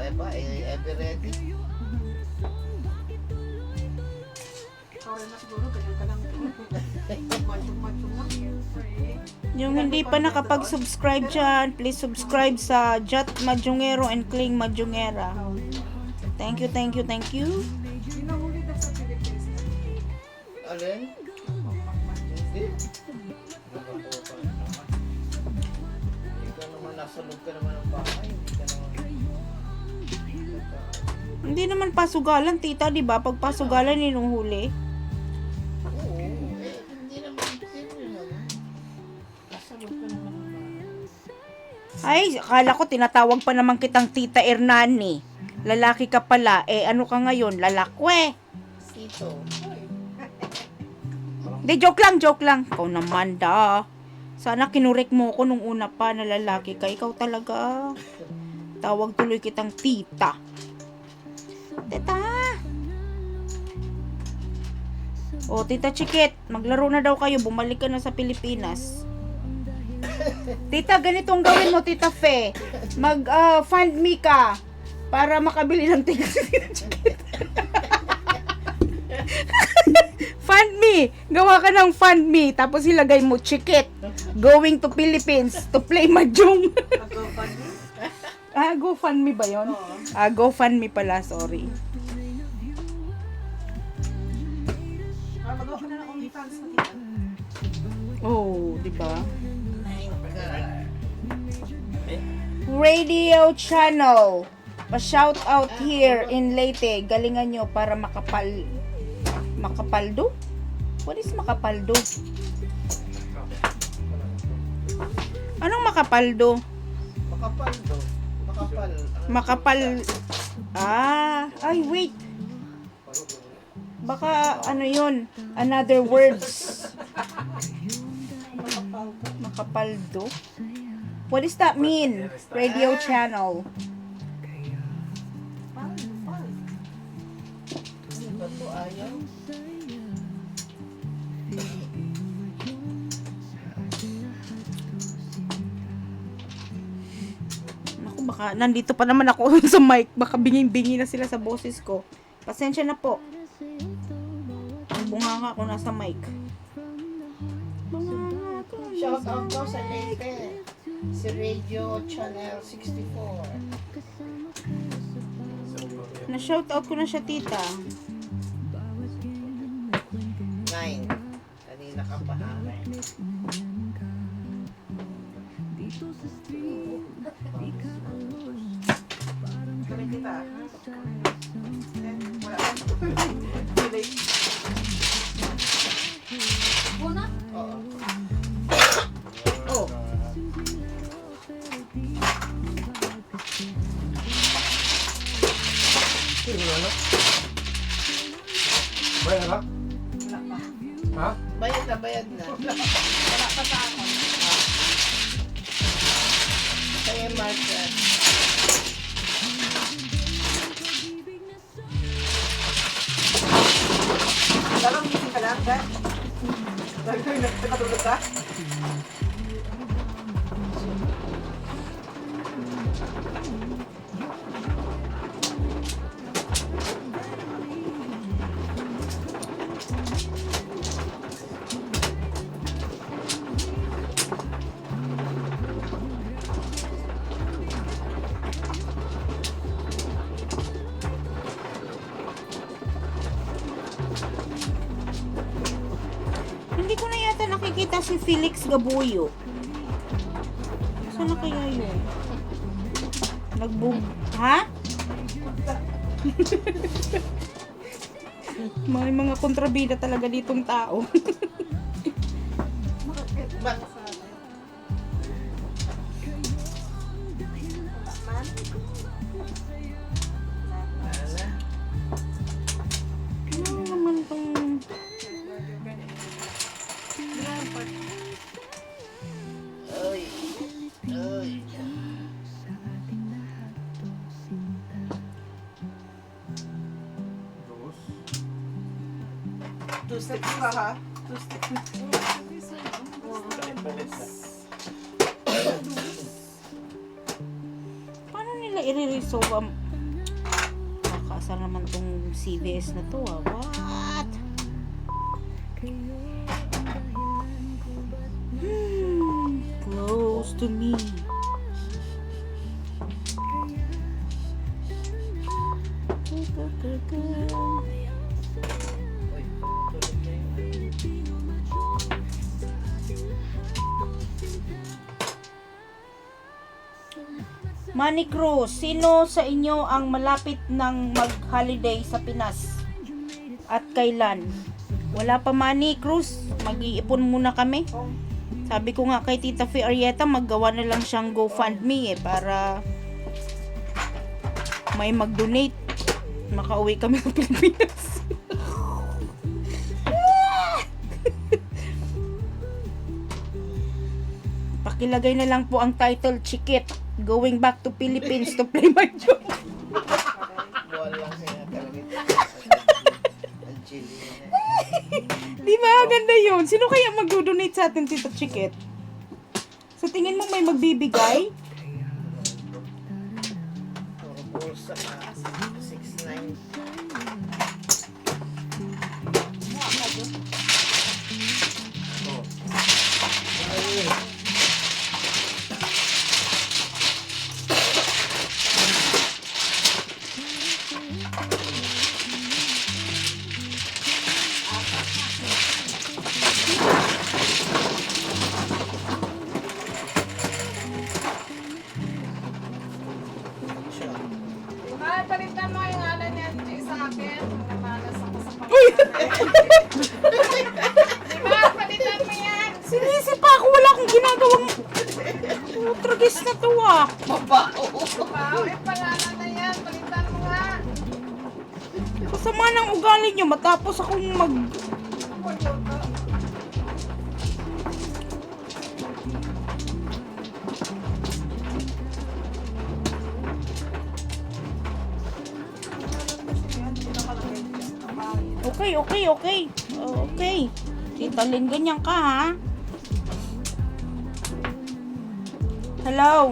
ever ready. Sorry na siguro, ganyan ka lang. Machong-machong lang. Yung hindi pa nakapag-subscribe dyan, please subscribe sa Jat Majungero and Kling Majungera. Thank you, thank you, thank you. Ginahuli na sa Philippines. Alin? Hindi. Ikaw naman, nasa loob ka naman ng bahay. Hindi ka naman... Hindi naman pasugalan, tita, di ba? Pag pasugalan, inuhuli. Oo, hindi naman. Hindi naman. Nasa loob ka naman ng bahay. Ay, akala ko tinatawag pa naman kitang Tita Hernani. Lalaki ka pala. Ano ka ngayon? Lalakwe. Sito. Di, joke lang. Ikaw naman, da. Sana kinurek mo ko nung una pa na lalaki ka. Ikaw talaga. Tawag tuloy kitang tita. Tita. O, Tita Chikit, maglaro na daw kayo. Bumalik ka na sa Pilipinas. Tita, ganitong gawin mo, Tita Fe. Fund me ka. Para makabili ng tigas si Tita Chikit. Fund me. Gawa ka ng fund me. Tapos ilagay mo, Chikit. Going to Philippines to play mahjong. GoFundMe ba yun? GoFundMe pala, sorry. Magawa ka na ng OnlyFans na tita. Oh, di ba? Radio channel. Pa-shout out here in Leyte. Galingan nyo para makapaldo? What is makapaldo? Anong makapaldo? Makapal do. Makapal. Ay, wait. Baka, ano yun? Another words. Makapaldo? What does that mean? Radio channel. Bato ayaw. Naku, baka nandito pa naman ako sa mic. Baka binging-bingi na sila sa boses ko. Pasensya na po. Bunga nga ako nasa mic. Shout out daw sa Leyte. Si Radio Channel 64. Na-shout out ko na siya, tita. 9. Kanina ka pa ha. Galing kita. Wala. Oo. Oh. Bayad na? Ha? Bayad na. Wala pa sa akin. Kaya Marcel. Parang gising ka lang, ba? Nakatulog ka? Hindi ko na yata nakikita si Felix Gabuyo. Saan na kaya yun? Ha? May mga kontrabida talaga ditong tao. Ba? Ala. Ano naman tong... Oy. Oy. Two steps pa ha? Two steps. Paano nila i-resolve ang... Asar naman tong CVS na to ah. What? Close to me. Uy, tulog na yun. Manny Cruz, sino sa inyo ang malapit ng mag-holiday sa Pinas? At kailan? Wala pa Manny Cruz, mag-iipon muna kami. Sabi ko nga kay Tita Fe Arieta, maggawa na lang siyang GoFundMe para may mag-donate. Makauwi kami sa Pilipinas. Pakilagay na lang po ang title, Chikit, Going Back to Philippines to Play My Joke. Buwan lang siya talaga. Ang chili na. Di ba? Ganda yun. Sino kaya mag-donate sa atin, Tita Chikit? Sa tingin mo may magbibigay? Puro bulsa pa. 6'9". Oh. Ay. Siya. Ay, palitan mo yung ala ni Angie sa akin. Namalas ako sa pagkakas. Di ba? Palitan mo yan. Sinisi pa ako. Wala akong ginagawang tragis na to ah. Mabaho. Wow, eh, palala na yan. Palitan mo nga. Kasama ng ugali nyo matapos akong Okay. Okay. Tita Lynn, ganyan ka ha? Hello?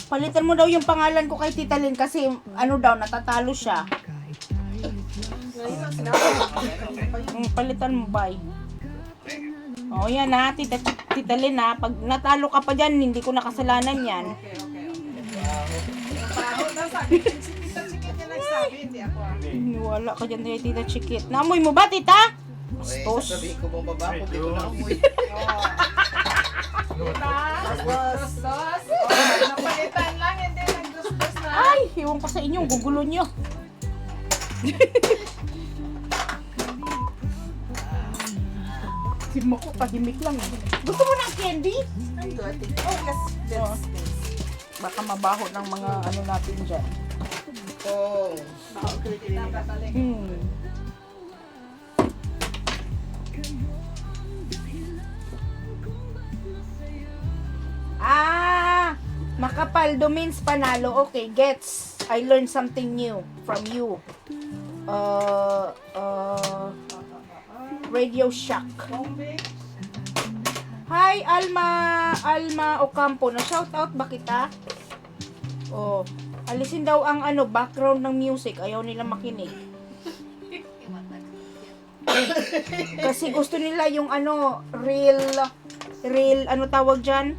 Palitan mo daw yung pangalan ko kay Tita Lynn kasi ano daw, natatalo siya. Palitan mo, bye. Oh, yan ha, Tita Lynn ha. Pag natalo ka pa dyan, hindi ko nakasalanan yan. Okay. Baho na sabi. Si Tita Chikit niya nagsabi, hindi ako ah. Wala ka dyan kay Tita Chikit. Naamoy mo ba, Tita? Okay, Bastos. sasabihin ko bang baba ko, di ko na umuwi. Diba? Dos. Napalitan lang, hindi nagdustos na. Ay, iwan ko sa inyo, gugulo nyo. Si Mako, tahimik lang. Gusto mo ng candy? I'm good. Oh, yes. Oh. Baka mabaho ng mga ano natin dyan. Oh. Makapal means panalo. Okay, gets. I learned something new from you. Radio Shack. Hi, Alma Ocampo. Na-shoutout ba kita? Oh, alisin daw ang background ng music. Ayaw nila makinig. Kasi gusto nila yung real, tawag dyan?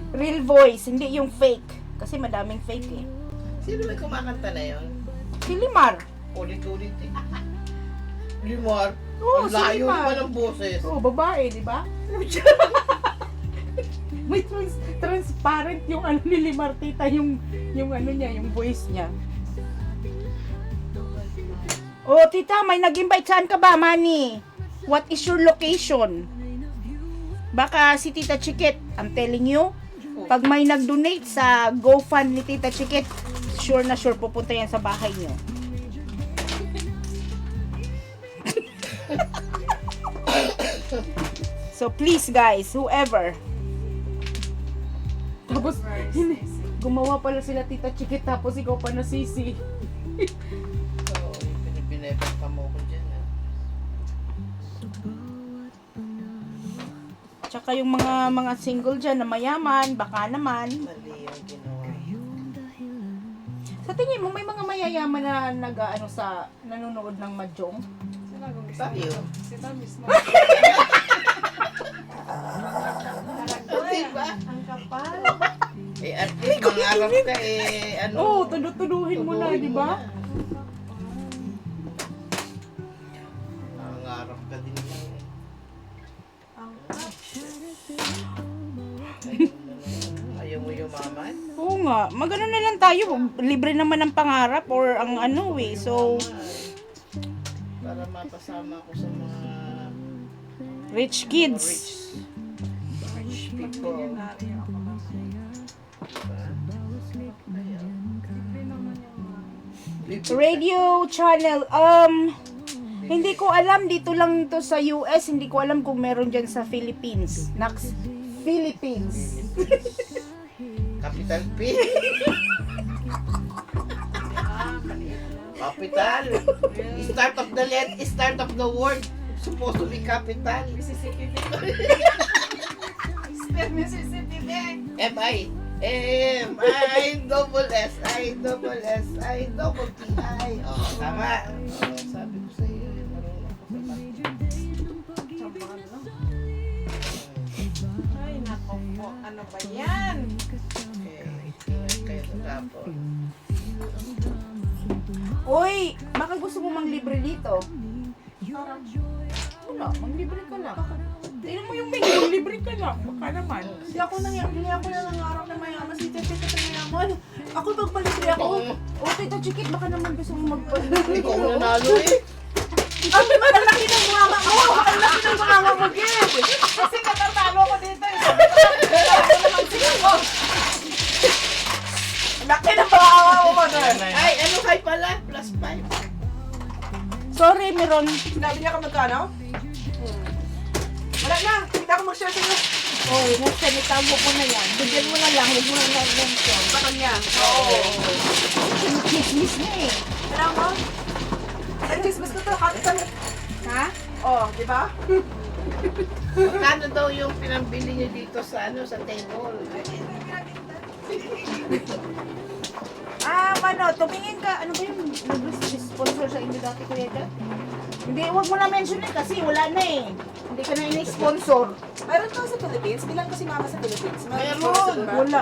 Real voice, hindi yung fake. Kasi madaming fake eh. Sino may kumakanta na yun? Si Limar. Ulit-ulit eh. Limar. Oo, Ang si layo Limar. naman ng boses. Oh, babae, di ba? May transparent yung ni Limar, tita, yung niya, yung voice niya. Oh, tita, may nag-invite. Saan ka ba, Manny? What is your location? Baka si Tita Chikit, I'm telling you, pag may nag-donate sa GoFund ni Tita Chikit, sure na sure pupunta yan sa bahay nyo. So please guys, whoever. Tapos, gumawa pala sila Tita Chikit, tapos ikaw pa nasisi. Oo, pinipinepet pa mo ko dyan. Tsaka kayong mga single dyan na mayaman, baka naman. Mali yung ginawa. Sa tingin mo, may mga mayayaman na nanonood ng Mahjong? Sila gusto. Tayo. Sila mismo. Diba? Ang kapal. Eh, at least mangarap ka eh, ano. Oo, tuduhin mo na, di ba? Mangarap ka din lang eh. Ang Ayaw mo yumaman? Oo nga, magano na lang tayo, libre naman ang pangarap or ang ano eh. So, Para mapasama ko sa mga rich kids. rich people. millionaire ako lang. Radio channel, hindi ko alam, dito lang to sa US, hindi ko alam kung meron dyan sa Philippines. Philippines. Capital P. Capital. Start of the word. Supposed to be capital. Mississippi. Step Mississippi. M-I. M-I double S-I double S-I double T-I. Oh, tama. Oh, sabi ko sa iyo, marunong ako sa math. Ay, nako po. Ano ba yan? Kaya natapon. Uy, baka gusto mo manglibre dito? Parang, Wala, manglibre ka lang. Tingnan mo yung menu, libre ka lang. Baka naman. hindi ako nangarap na mayaman. Si Tete na mayaman. Ako magpalibre ako. O, Tita Chikit, baka naman gusto mo magpalibre. Ikaw ang nanalo eh. Ang laki ng mama mo! Ang laki ng mama mo, Gib! Kasi natatalo ko dito. Sabi ko, natalo naman sila ko. Ang laki ng mama mo, mother. Ay, ano kay pala? Plus 5. Sorry, Meron. Sinabi niya ka magkano? Wala na. Hindi ako mag-share sa'yo. Oy, nagsalita mo ko na yan. Bigyan mo na lang, huwag mo na lang mention. Sa kanya. Oo. Chismis na eh. Alam mo? Ang chismis ko to. Kapit kami. Ha? Oh, di ba? Magkano daw yung pinambili niyo dito sa ano sa table? Tumingin ka. Ano ba yung nag-sponsor sa inyo dati, Kuya Dad? Hindi, huwag mo na mention eh kasi wala na eh. Hindi ka na ini-sponsor. Mayroon ka sa Philippines. Bilang kasi mama sa Philippines. Meron.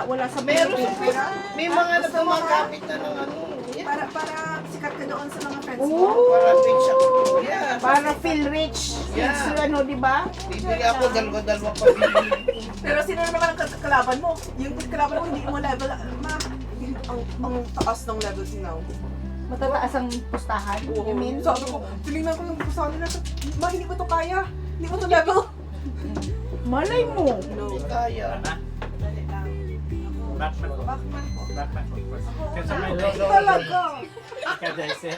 Wala sa Meron. Pilipinas. May mga nagmamagapit na ng ano. Yeah. Para sikat ka doon sa mga friends mo. Oo. Para bitch ako. Yeah. Para feel rich. Yeah. It's, ano, di ba? Bibili ako dalawa pa bibili. Pero sino naman ang kalaban mo? Yung kalaban mo hindi mo level. Ang taas ng level sinaw. Matataas ang pustahan. You mean? Sabi ko, tinignan ko yung pusahan nila. Ma, hindi ko to kaya. Hindi ko to level. Malay mo. No. Kaya. Dali lang. Batman ko. Bakman po. Batman ko. Kasi may Ay, logo. talaga. Kada isa.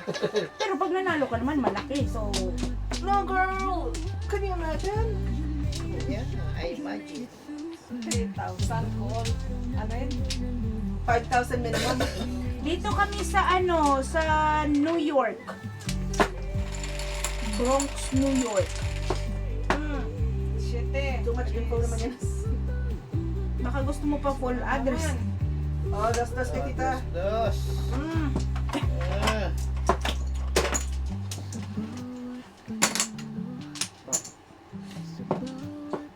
Pero pag nanalo ka naman, malaki. So, No, girl. Can you imagine? Yeah, I imagine. 3,000 all. Ano yun? 5,000 minimum. dito kami sa sa New York. Bronx, New York. Shit eh. Too much info naman yan. Baka gusto mo pa full address. Oh, das kay tita. Dos. Ah.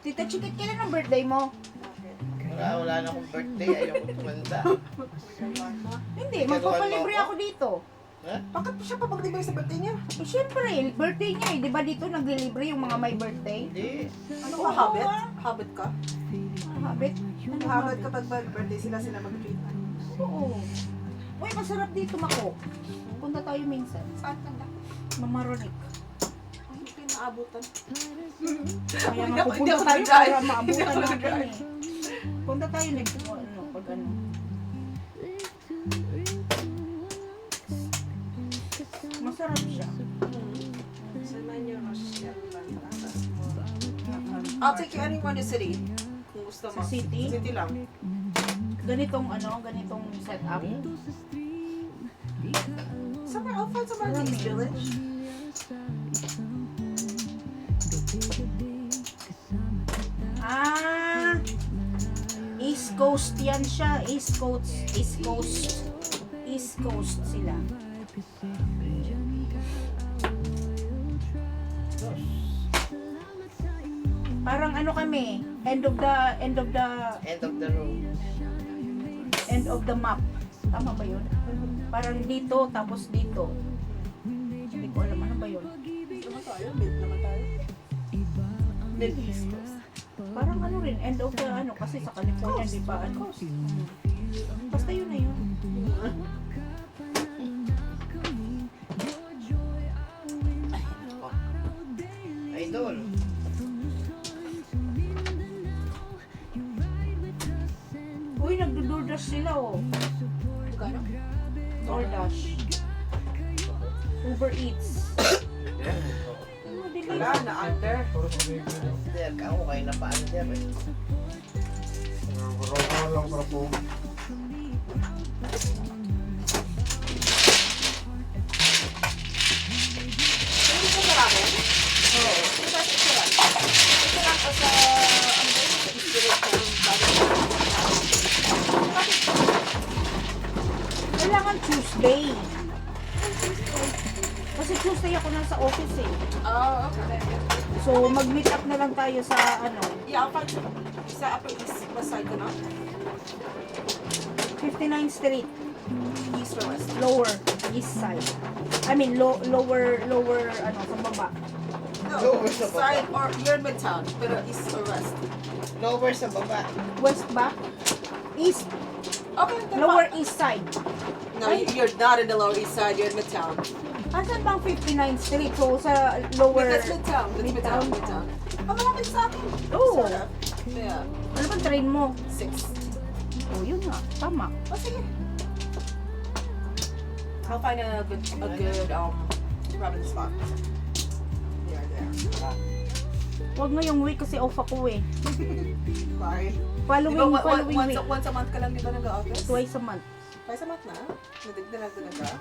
Tita Chikit, kailan ang birthday mo? Wala na akong birthday. Ayaw ko tumanda. Hindi, magpapalibre ako dito. Ha? Bakit siya pa mag-deliver sa birthday niya? Eh, syempre, birthday niya eh. Di ba dito naglilibre yung mga may birthday? Hindi. Ano ka, habit? Habit ka? Habit? Ano Habit kapag birthday sila mag-treat. Oo. Uy, masarap dito, Mako. Punta tayo minsan. Saan ka na? Mamaronik. Ay, hindi kayo naabutan. Kaya Hindi nga ako- pupunta hindi ako tayo nag-drive. para maabutan Hindi ako natin nag-drive. eh. Punta tayo next pag ano. Masarap siya. I'll take you anywhere in the city. Kung gusto mo. Sa city? City lang. Ganitong ganitong setup. Somewhere, I'll find somewhere in the East Village. Ah, East Coast yan siya. East Coast. East Coast. East Coast sila. Parang ano kami, end of the End of the road. end of the map. Tama ba yun? Parang dito, tapos dito. Hindi ko alam, ano ba yun? Mid East Coast. Parang ano rin, end of the ano, kasi sa California, di ba? Ano? Basta yun na yun. Idol. Uy, nagdo-DoorDash sila, oh. DoorDash. Uber Eats. Oh, dili. Wala, na-under. Hindi, ako kayo na pa-under eh. Roll lang para po. Hindi ko sa akin? Oo. Isa lang. Isa lang ko sa, ano ba yun, sa inspiration bago. Kailangan Tuesday. Kasi Tuesday ako nasa office eh. Oh, okay. So, mag-meet up na lang tayo sa ano, Yeah, pag sa upper east, west side ko na. 59th Street, East or west? lower east side. I mean, lower, ano, sa baba. No, Lower sa baba. side or you're in midtown, pero east or west? Lower sa baba. West ba? East, Okay, then lower fine. east side. No, you're not in the lower east side, you're in midtown. Asan bang 59th Street? So, sa lower... That's midtown, that's midtown, midtown. Oh, malapit sa akin. Oo. Sort of. Yeah, Ano bang train mo? 6. Oh, yun nga. Tama. Oh, sige. I'll find a good ramen spot. There. Huwag ngayong week kasi off ako eh. Bye. Following, Di ba, following week. once a month ka lang di ba nag-office? Twice a month. Twice a month na? Nadigdalag ka?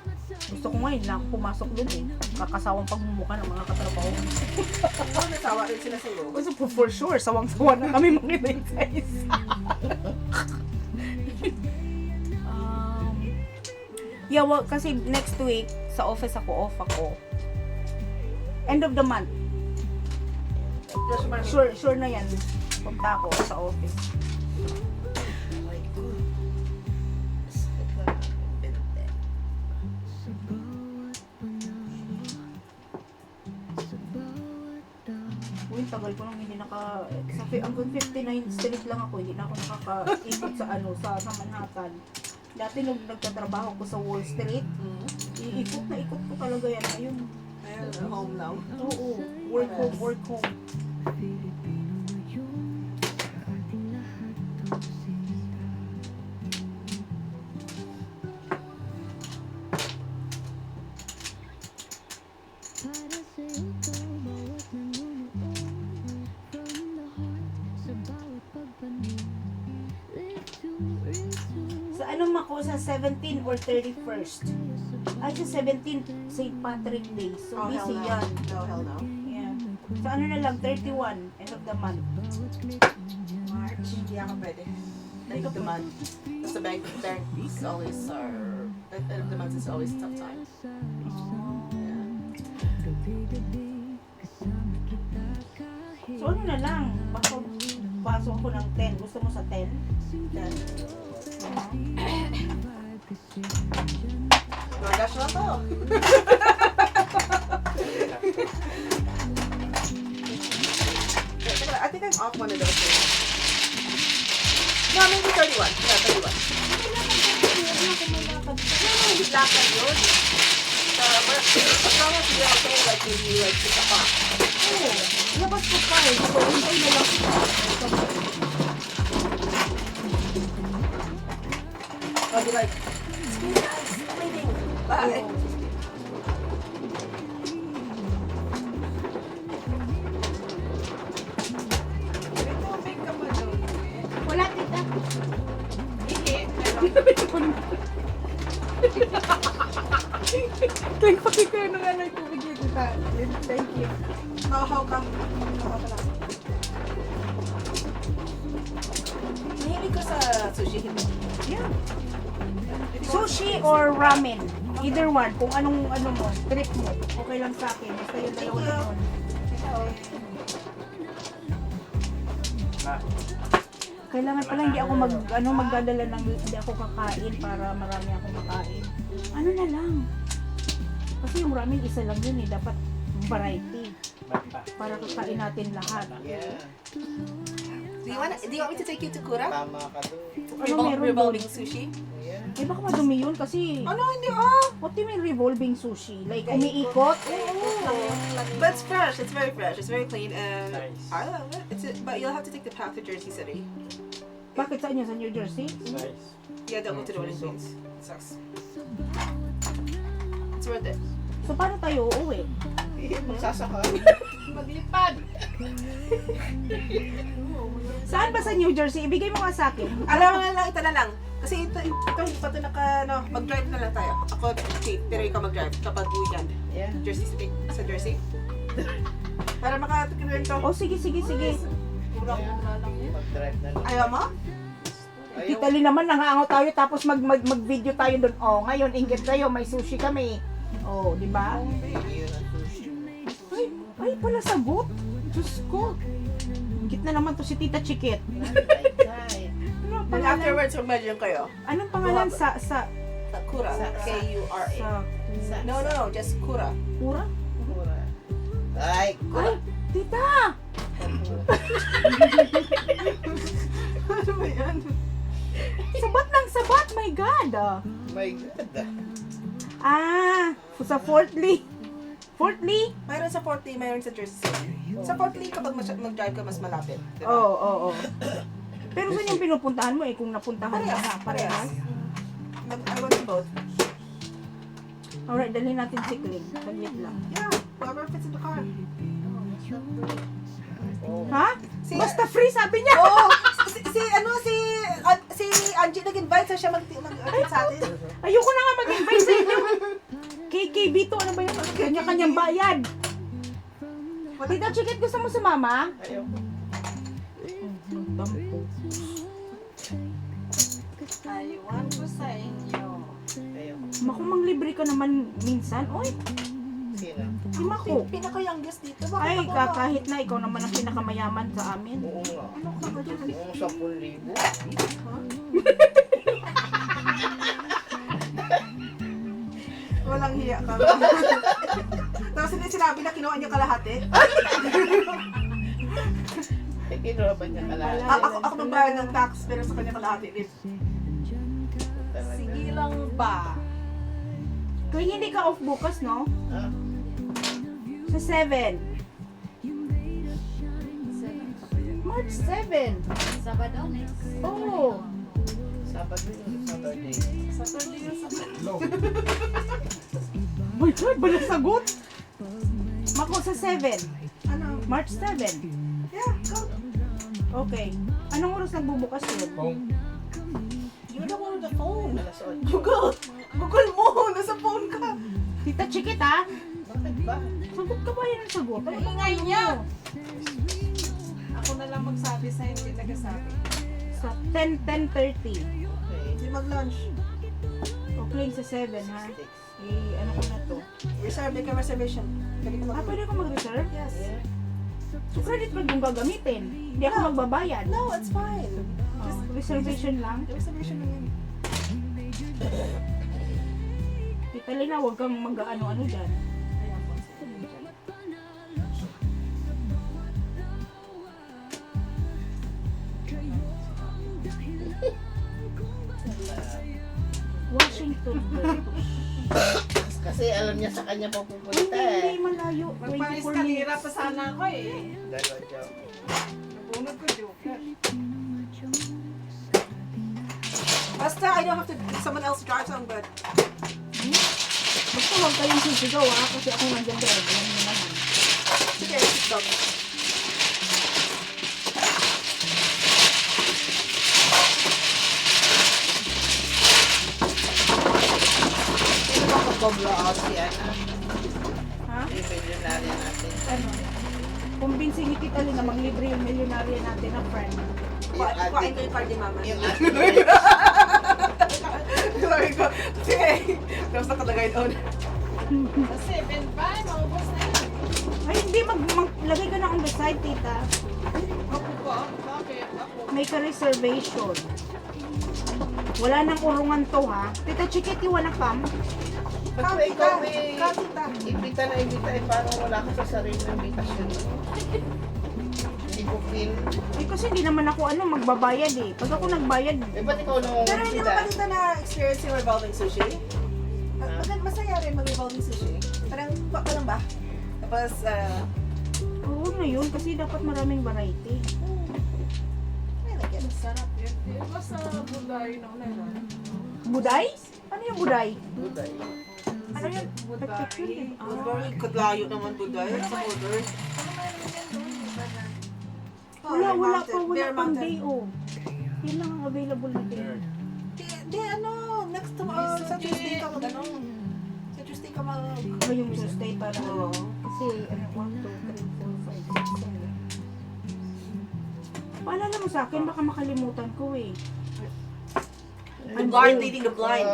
Gusto ko ngayon na ako pumasok dun eh. Kakasawang pagmumukha ng mga katrabaho. Oo, nasawa rin sila sa'yo. Gusto po for sure, sawang-sawa na kami mga sa isa. Yeah, well, kasi next week, sa office ako, off ako. End of the month. Just remind me. Sure na yan. Punta ako sa office. Uy, tagal ko nang hindi hanggang 59th Street lang ako, hindi na ako nakakaikot sa sa Manhattan. Dati nung nagtatrabaho ko sa Wall Street, iikot ko talaga yan. Ayun. Ayun, home now. Oo, work home. Sa anong mako sa 17 or 31st? Ay, sa 17, St. Patrick Day. So, Oh, hell busy no. yan. No, hell no. Yeah. So, ano na lang, 31, end of the month. March, hindi ako pwede. End of the month. Because the bank is always, end of the month is always tough time. Yeah. So, ano na lang, pasok ko ng 10. Gusto mo sa 10? Then, DoorDash na to. Teka, I think I'm off one of those days. No, maybe 31. Yeah, 31. No, hindi lakad yun. But as long as you're okay, like maybe like 6 o'clock. Oo. Labas ko pa eh. So, hintay na lang. I'll be like, excuse guys, I'm leaving. Bye. May tubig ka ba doon? Wala, tita. Hindi. Thank you. Ano nga lang tubig niya, tita. Thank you. How ka? How ka lang? Mahilig ka sa But sushi, hindi. Yeah. Sushi or ramen. Either one. Kung anong mo, trip mo. Okay lang sa akin. Basta yung dalawa na yun. Ah, Kailangan pala hindi ako magdadala ng hindi ako kakain para marami akong makain. Ano na lang. Kasi yung ramen isa lang yun eh. Dapat variety. bata. Para kakain natin lahat. Yeah. Do you want me to take you to Kura? Tama ka doon. Ano meron Revolving doon? sushi? Yeah. Eh baka madumi yun kasi Ano, hindi ah! what do you mean revolving sushi? Like umiikot? But it's fresh. It's very fresh. It's very clean and Nice. I love it. But you'll have to take the path to Jersey City. Bakit sa inyo sa New Jersey? Nice. Yeah, don't go to the Olympics. It sucks. It's worth it. So paano tayo uuwi? Magsasaka. Maglipad! Saan ba sa New Jersey? Ibigay mo nga sa akin. Alam mo na lang, ito na lang. Kasi ito hindi pa ito mag-drive na lang tayo. Ako, Kate, pero ikaw mag-drive kapag weekend. Yeah. Jersey City, sa Jersey. Para makatikin to. Oh, sige. Mag-drive na lang. Ayaw mo? Tita Lee naman, nangangaw tayo tapos mag-video tayo doon. Oh, ngayon, inggit kayo, may sushi kami. Oh, di ba? Yun ang sushi. Ay, pala sagot. Diyos ko. Inggit na naman to si Tita Chikit. Ay, Anong Then pangalan? afterwards, mag-medium kayo. Anong pangalan sa Kura. K-U-R-A. No. Just Kura. Kura? Kura. Ay, Ay, Tita! Ano ba yan? Sabat ng sabat, my God! my God. Sa Fort Lee. Fort Lee? Mayroon sa Fort Lee, mayroon sa Jersey City. Sa Fort Lee, kapag mag-drive ka, mas malapit. Diba? Oo. Pero saan yung pinupuntahan mo kung napuntahan mo Parehas. na? Parehas? I went to both. Alright, dalhin natin si Kling. Saglit lang. Yeah, whoever fits in the car. Oh. Ha? Si- Basta free, sabi niya. Oo! Si Angie nag-invite sa siya mag-attend sa atin. Ayoko na nga mag-invite sa inyo. KKB to, ano ba yun? Kanya-kanyang bayad. Tita Chikit, gusto mo sumama? Ayaw. Aywan ko sa inyo. Ayaw. Maku, manglibre ka naman minsan. Oy, Sino? si Maku. Pinaka-youngest dito. Ay, Bakit ako? kahit na ikaw naman ang pinakamayaman sa amin. Oo nga. Ano ka ba dyan? Yung 10,000. Walang hiya ka. Tapos hindi sinabi na kinuha niya kalahati. Eh, kinuha ba niya kalahati? Ako magbayad ng tax pero sa kanya kalahati din. Talaga. Sige lang ba? Kung hindi ka off bukas, no? Ah, Sa 7. March 7. Sabado next. Oh. Sabado yun. Saturday. Hello. My God, ba nasagot? Mako sa 7. Ano? March 7. Yeah, go. Okay. Anong oras nagbubukas yun? Kung You're the one on the phone. Alas 8. Google! Google mo! Nasa phone ka! Tita Chikit, ha? Bakit ba? Sagot ka ba yan ang sagot? Ano ba Ingay niya. mo? Ako na lang magsabi sa hindi nagsasabi. Sa 10:30. Okay. Hindi mag-lunch. Okay, sa 7, ha? 6. Ano ko na to? Reserve, make a reservation. Pwede ka mag- Pwede ko mag-reserve? Yes. Yeah. So, credit card yung gagamitin. Hindi ako magbabayad. No, it's fine. Oh, reservation lang. Reservation lang yan. Tita Lina, huwag kang mag-ano-ano dyan. Washington. Kasi alam niya sa kanya pupunta Hindi eh. malayo. Magpalis 24 ka, minutes. hirap pa sana ako eh. Dalawa job. Nabunod ko, joke. Basta, I don't have to, if someone else drives, I'm good. Basta huwag kayong sisigaw, ha? Kasi ako nandiyan drive. Alam niyo naman. Sige, sit down. Sino ba kapoblo out si Ana? Ha? Yung milyonarya natin. Ano? Kumbinsin ni Tita Lina, maglibre yung milyonarya natin na friend. Kuhain ko yung card ni Mama. Yung Sabi ko, sige. Tapos nakalagay doon. Kasi, Ben pa, maubos na yun. Ay, hindi. Maglagay ka na on the side, tita. Ako po, bakit? Ako. Make a reservation. Wala nang urungan to, ha? Tita Chikit, you wanna come? Ba't ba ikaw may Kapita. imbita na imbita eh, parang wala ka sa sarili ng invitation? Hindi ko feel. Eh, kasi hindi naman ako, magbabayad eh. Pag ako nagbayad, Eh, ba't ikaw nung Pero hindi mo imbita? pa dito na-experience yung revolving sushi? Masaya rin mag-revolving sushi. Parang, parang ba? Tapos, oo na yun. Kasi dapat maraming variety. I like it. Sarap yun. Yung basta buday na ulan. Buday? Ano yung buday? Buday. Ano yun? Buday. Ah, Woodbury, kadlayo naman Buday. Sa Woodbury. wala Bear pang Mountain. day, oh. Yun lang ang available na day. Di, next tomorrow, sa Tuesday ka mag, sa Tuesday ka mag, Ngayong Tuesday para, Oo. kasi, 1, 2, 3, 4, 5, 6, 7. Paalala mo sa akin, baka makalimutan ko eh. the guard leading the blind.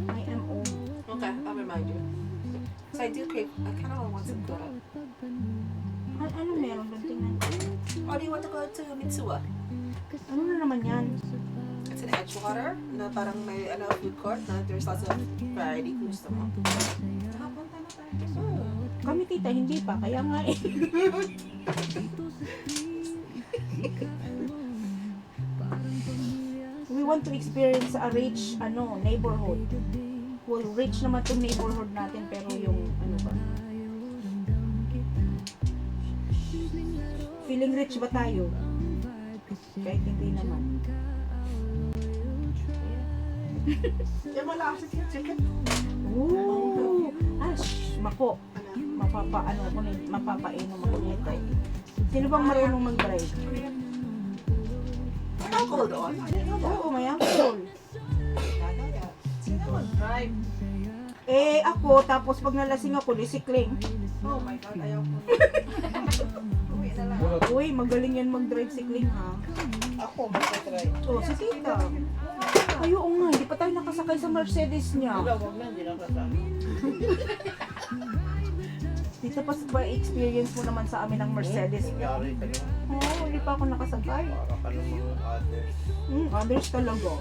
I am old. Okay, I'll remind you. So I do crave, I kind of want some kura. Ano meron doon? Tingnan ko. Or do you want to go to Mitsuwa? Ano na naman yan? It's an Edgewater, na parang may food court na there's lots of variety kung gusto mo. Nakapunta na tayo. Kami tita, hindi pa. Kaya nga eh. We want to experience a rich, neighborhood. Well, rich naman tong neighborhood natin, pero yung, ba? Feeling rich ba tayo? Kahit hindi naman. Yung malapit yung chicken. Ooh! Mako. Mapapainom ako nito. Sino bang marunong mag-drive? May alcohol doon. I didn't know that. Oo, may alcohol. Sino mag-drive? Eh, ako, tapos pag nalasing ako, disikling. Oh my God, ayaw ko na. Uwi na lang. Uy, magaling yan mag-drive sikling ha. Ako, magta-try. Oh, si tita. Ay, oo nga, hindi pa tayo nakasakay sa Mercedes niya. Wala, wag na, hindi na kasama. Tita, pa-experience mo naman sa amin ng Mercedes. Nangyari ka naman. Oo, hindi pa ako nakasakay. Para ka ng mga others. Others talaga.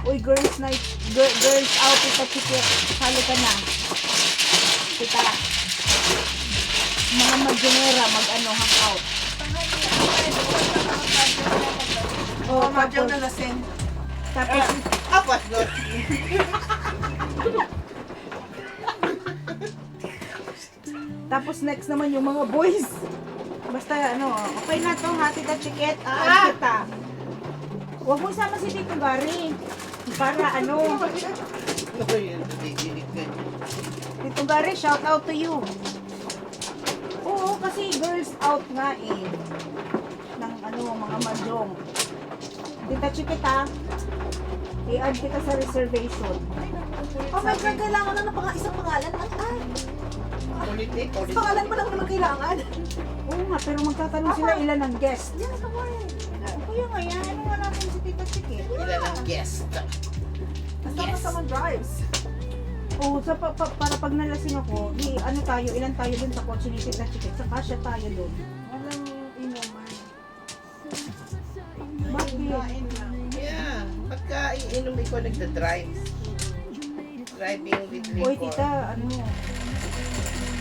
Uy, girls night, girls out, tita Chikit. Sali ka na. Tita. Mga mag-genera, hang out. Oh, Madyang tapos, na lasing. tapos, Apat doon. tapos next naman yung mga boys. Basta okay na to ha, tita Chikit. Kita. Huwag mo isama si Tito Gary. Para Ano yun? Nabigilig ka niya. Tito Gary, shout out to you. Oo, kasi girls out nga eh. Ng mga mahjong. Tita Chikit ha. I-add kita sa reservation. Oh my God, kailangan lang ng isang pangalan lang. Politik, politik. Pangalan mo lang naman kailangan. Oo nga, pero magtatanong sila ilan ang guest. Yes, come on. Kaya nga yan, ano nga natin si Tita Chikit? Ilan ang guest? As long as someone drives. Oo, para pag nalasing ako, ilan tayo dun sa kotse ni Tita Chikit, sa kasya tayo dun. Walang inuman. Bakit? Kain lang. Yeah, pagka iinom ikaw nagda-drive. Driving with liquor. Uy, tita,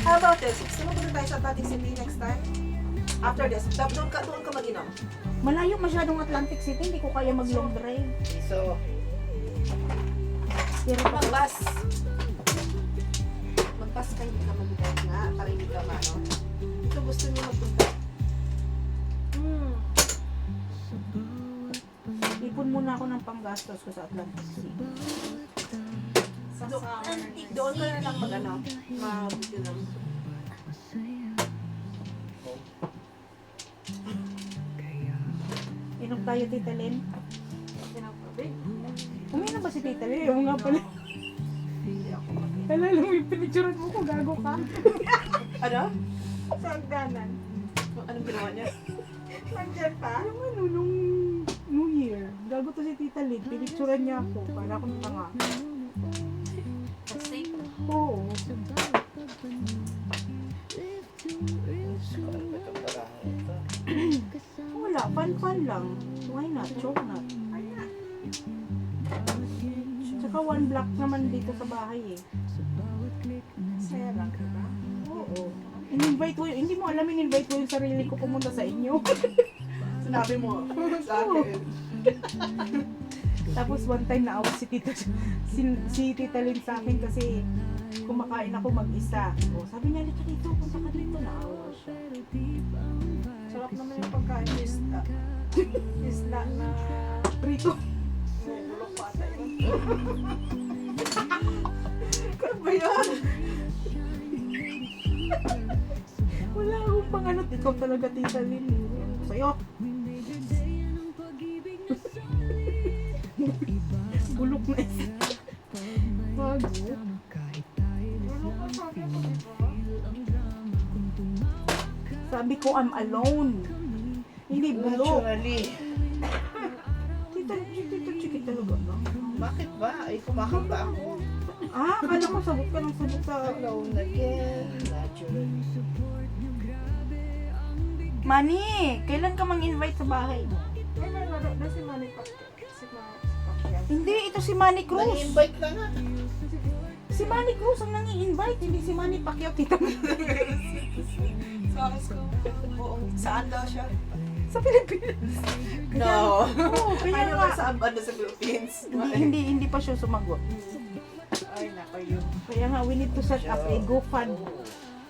How about this? Gusto mo punta tayo sa Atlantic City next time? After this, doon ka mag-inom. malayo masyadong Atlantic City, hindi ko kaya mag-long drive. So, Pero Mag-bus. Mag-bus ka, hindi ka mag-drive nga, para hindi ka maano. Ito gusto niyo magpunta. ipon muna ako ng panggastos ko sa Atlantic City. Sa summer. Doon ka na lang mag-inom. Inom tayo tayo, Tita Lynn? Sinabi. Uminom ba si Tita Lynn? Oo nga pala. Alala mo yung pinicturean mo ko, gago ka. Ano? Sa hagdanan. Anong ginawa niya? Nandiyan pa? Yung ano, nung New Year, gago to si Tita Lynn, pinicturean niya ako, para akong tanga. Kasi, Oo. Ano ba itong barangay ito? Wala, fun lang. Why not? Choke not. Tsaka one block naman dito sa bahay eh. Saya lang, diba? Oo. In-invite ko yun. Hindi mo alam, in-invite ko yung sarili ko pumunta sa inyo. Sinabi mo sa akin. Tapos one time naawa si Tita Lynn sa akin kasi kumakain ako mag-isa. O, sabi niya, lito dito, punta ka dito. Naawa siya. Sarap naman yung pagkain. Isda. Isda na Prito. bulok pa ata yun. Ano ba yun? Wala akong panganot. Ikaw talaga, Tita Lynn. Sa'yo. Bulok na isa. Bago. Bulok pa sa akin mo, diba? Sabi ko, I'm alone. Hindi bulok. Naturally. Tita Chiki talaga ba? Bakit ba? Ay, kumakanta ako. Ah, akala ko sagot ka ng sagot sa... Alone again. Naturally. Manny, kailan ka mang-invite sa bahay mo? Ay, may laro na si Manny Pacquiao. Si Pacquiao. Hindi, ito si Manny Cruz. Nag-invite na nga. Si Manny Cruz ang nang-i-invite, hindi si Manny Pacquiao. Tita mo. Saan daw siya? Sa Pilipinas. No. Oo, kaya Ano nga. ba sa banda sa Philippines? Hindi pa siya sumagot. Ay, nako yun. Kaya nga, we need to set up a GoFund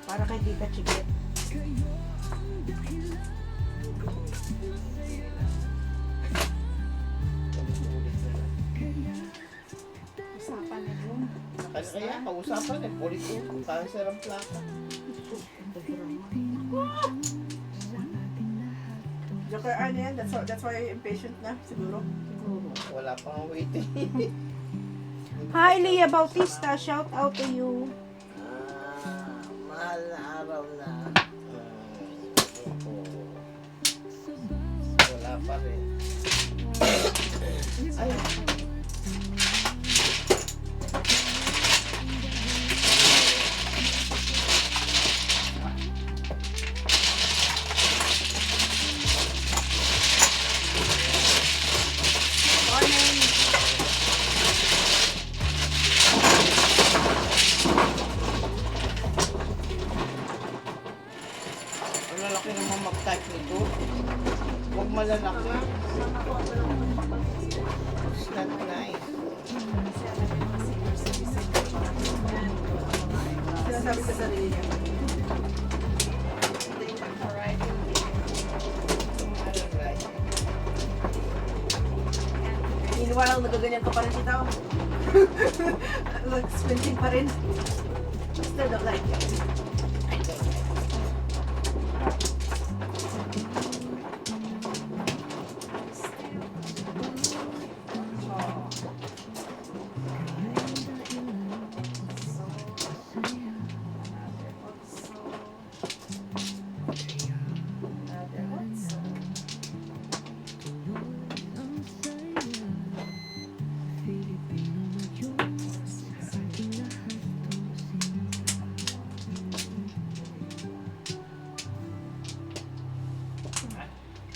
para kay Tita Chiquet. Usapan na yun. Kaya kausapan eh. Politiko. Cancer ang plaka. Joker, ano yan? That's why you're impatient na, siguro. Wala pang waiting. Hi, Leah Bautista. Shout out to you. Mahal na araw na. Wala pa rin. Ay. Ang lalaki naman mag-type nito. Huwag malalaki. It's not nice. Sinasabi sa sarili niya. I don't like it. Meanwhile, nagaganyan ka pa rin siya. Like-spinning pa rin. Still don't like it. I don't like it.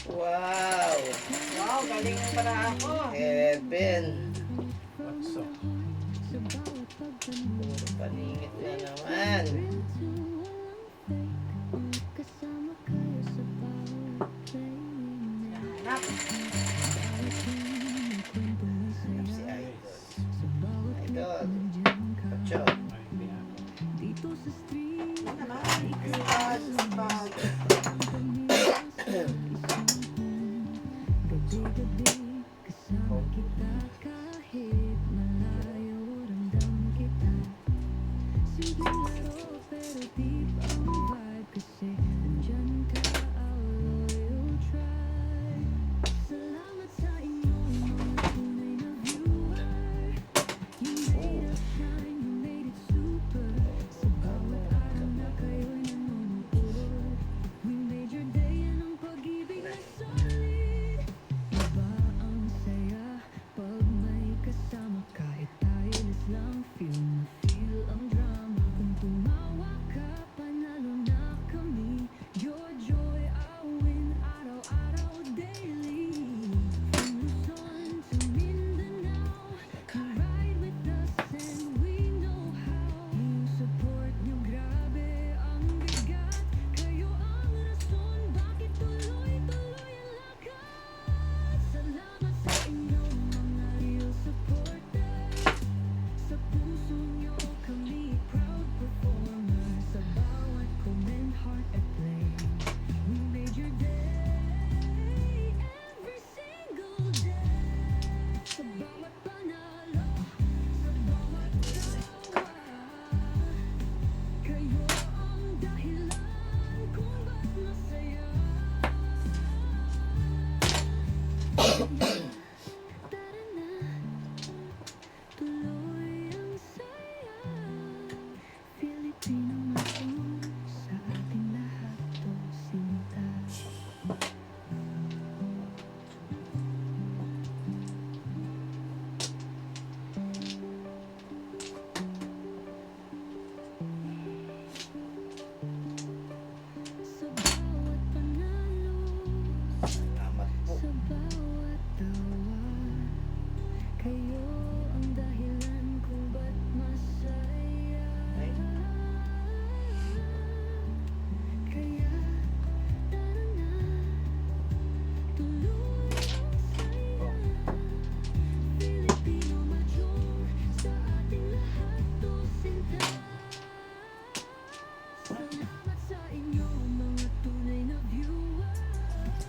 Wow! Wow, galing mo para ako. Heaven! What's up? Puro paningit na naman. Hanap si Idol. Idol. Pacho. Ay, hindi na.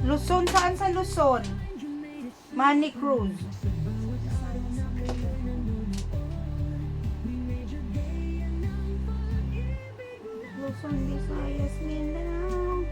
Luzon, saan sa Luzon? Manny Cruz. Luzon, Visayas, Mindanao.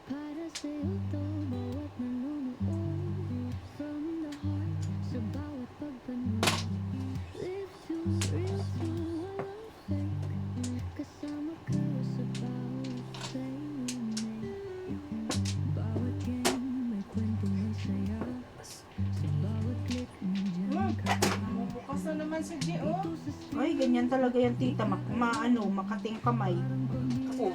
Para sa'yo to, bawat nanonood from the heart, sa bawat pagpanood. Live to, real to, walang fake. Kasama ka sa bawat play we make. Bawat game, may kwentong may saya. Sa bawat click, nandiyan ka. Bukas na naman si Gio. Ay, ganyan talaga yan, tita. Makating kamay. Ako.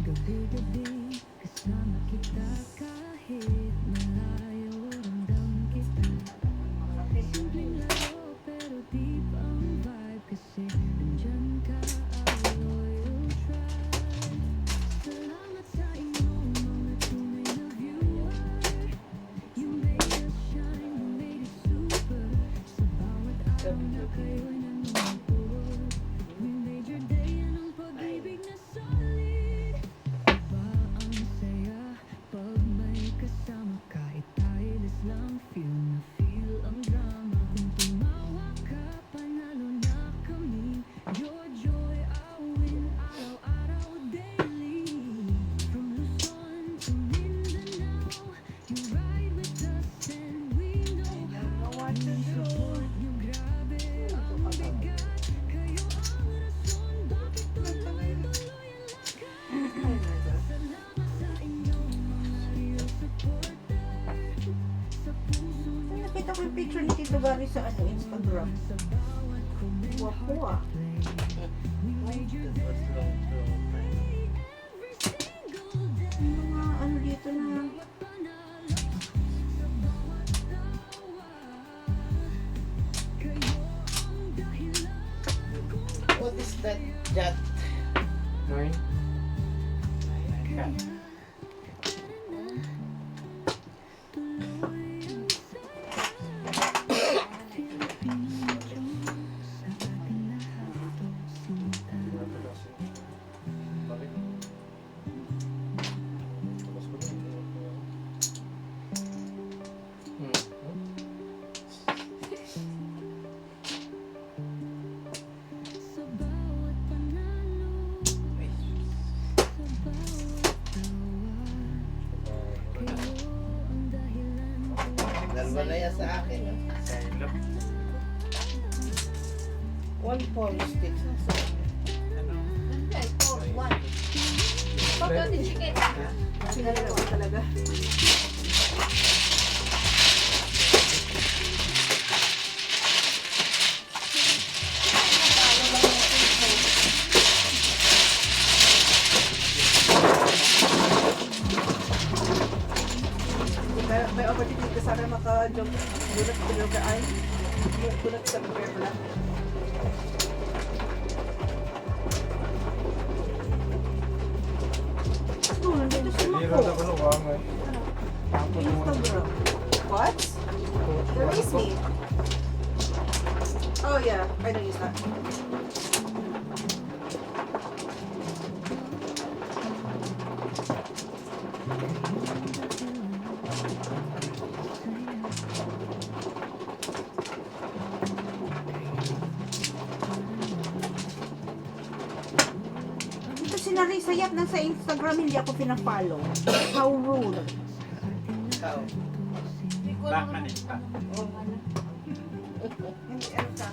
Gabi-gabi, kasama kita kahit malayo, ramdam kita. Simpleng laro, pero deep ang vibe kasi nandyan ka, I loyal tribe. Salamat sa inyong mga tunay na viewer. You made us shine, you made it super. Sa bawat araw na kayo'y nanonood, we made your day yan ang pag-ibig na solid. Iba ang saya pag may kasama, kahit tayo lang feel na feel ang drama. Kung tumawa ka, panalo na kami. Your joy, I win, araw-araw, daily. From Luzon to Mindanao, you ride with us and we know ang support nyo, grabe ang bigat. Kayo ang rason, bakit tuloy-tuloy ang lakad. Salamat sa inyong mga real supporter. Sa puso Ay, nakita ko yung picture ni Tito Gary sa Instagram. sa bawat comment, Wapo ah. we made your day every single day. Yung mga dito na. Panalo sa bawat tawa. Kayo ang dahilan kung What is that, Jat? 9. sa bawat panalo, sa bawat tawa. Kayo ang dahilan kung Dalawa na yan sa akin. One phone stick. Sinalawa talaga. May opportunity ka sana maka-jump gulat sa lugaan. Gulat sa lugar pala. Oh, nandito si Zero Mako. na kuno wa mo. Ako mo. Instagram. What? Release me. Oh yeah, I don't use that. Dito si Narisa Yap na sa Instagram, hindi ako pinafollow. How rude. Ikaw. Bakman eh. Hindi, ano ka?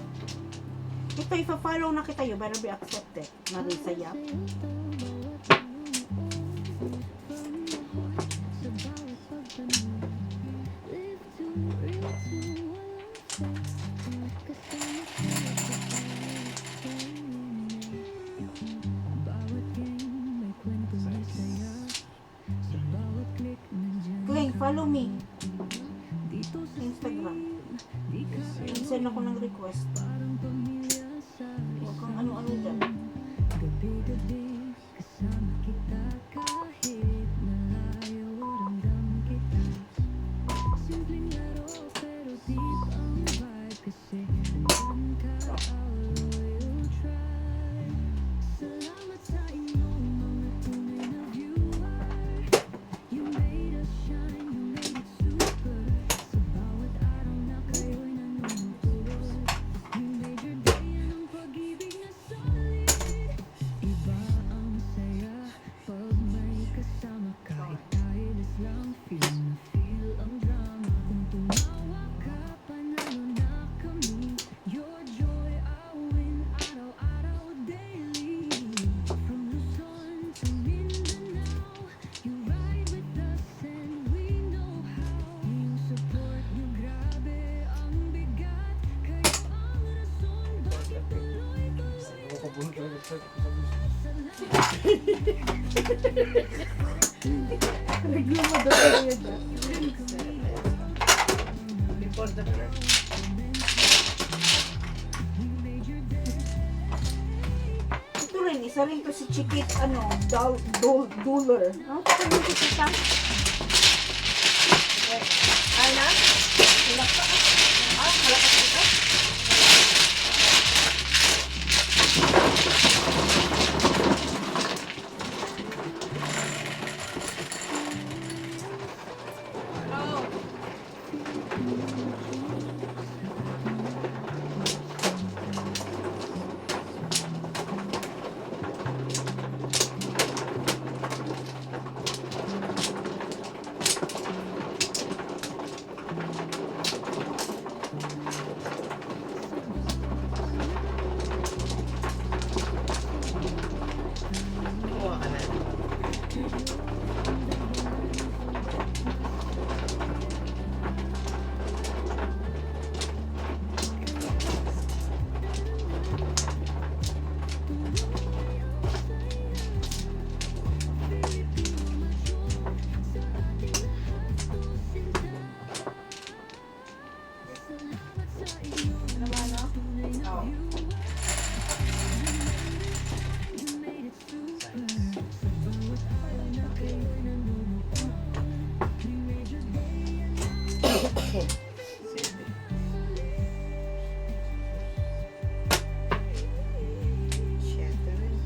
Ito, ipa-follow na kita, you better be accepted. Narisa Yap. Follow me. Instagram. Send ako ng request. Huwag kang ano-ano dyan. Gabi-gabi kasama kita kahit malayo ramdam kita. Simpleng laro pero deep ang vibe kasi nandyan ka, I'll loyal try. Salamat sa inyong mga tunay na viewer. You made us shine, you made it super. Sa bawat araw na kayo'y nanonood. You made your day ang pag-ibig na solid. Iba ang saya pag may kasama. Kahit tayo lang feel na feel ang drama. Kung tumawa ka, panalo na kami. Your joy, I win. Araw-araw, daily. From Luzon to Mindanao, you ride with us and we know how. Yung support niyo, grabe ang bigat. Kayo ang rason bakit tuloy-tuloy. Ako po talaga sa Before the prayer. Ito rin, isa rin to si Chiquit, Duller. Ano ito rin si Tita? Ana? Malaka? Malaka kita? Kumuha ka na. Siyete rin.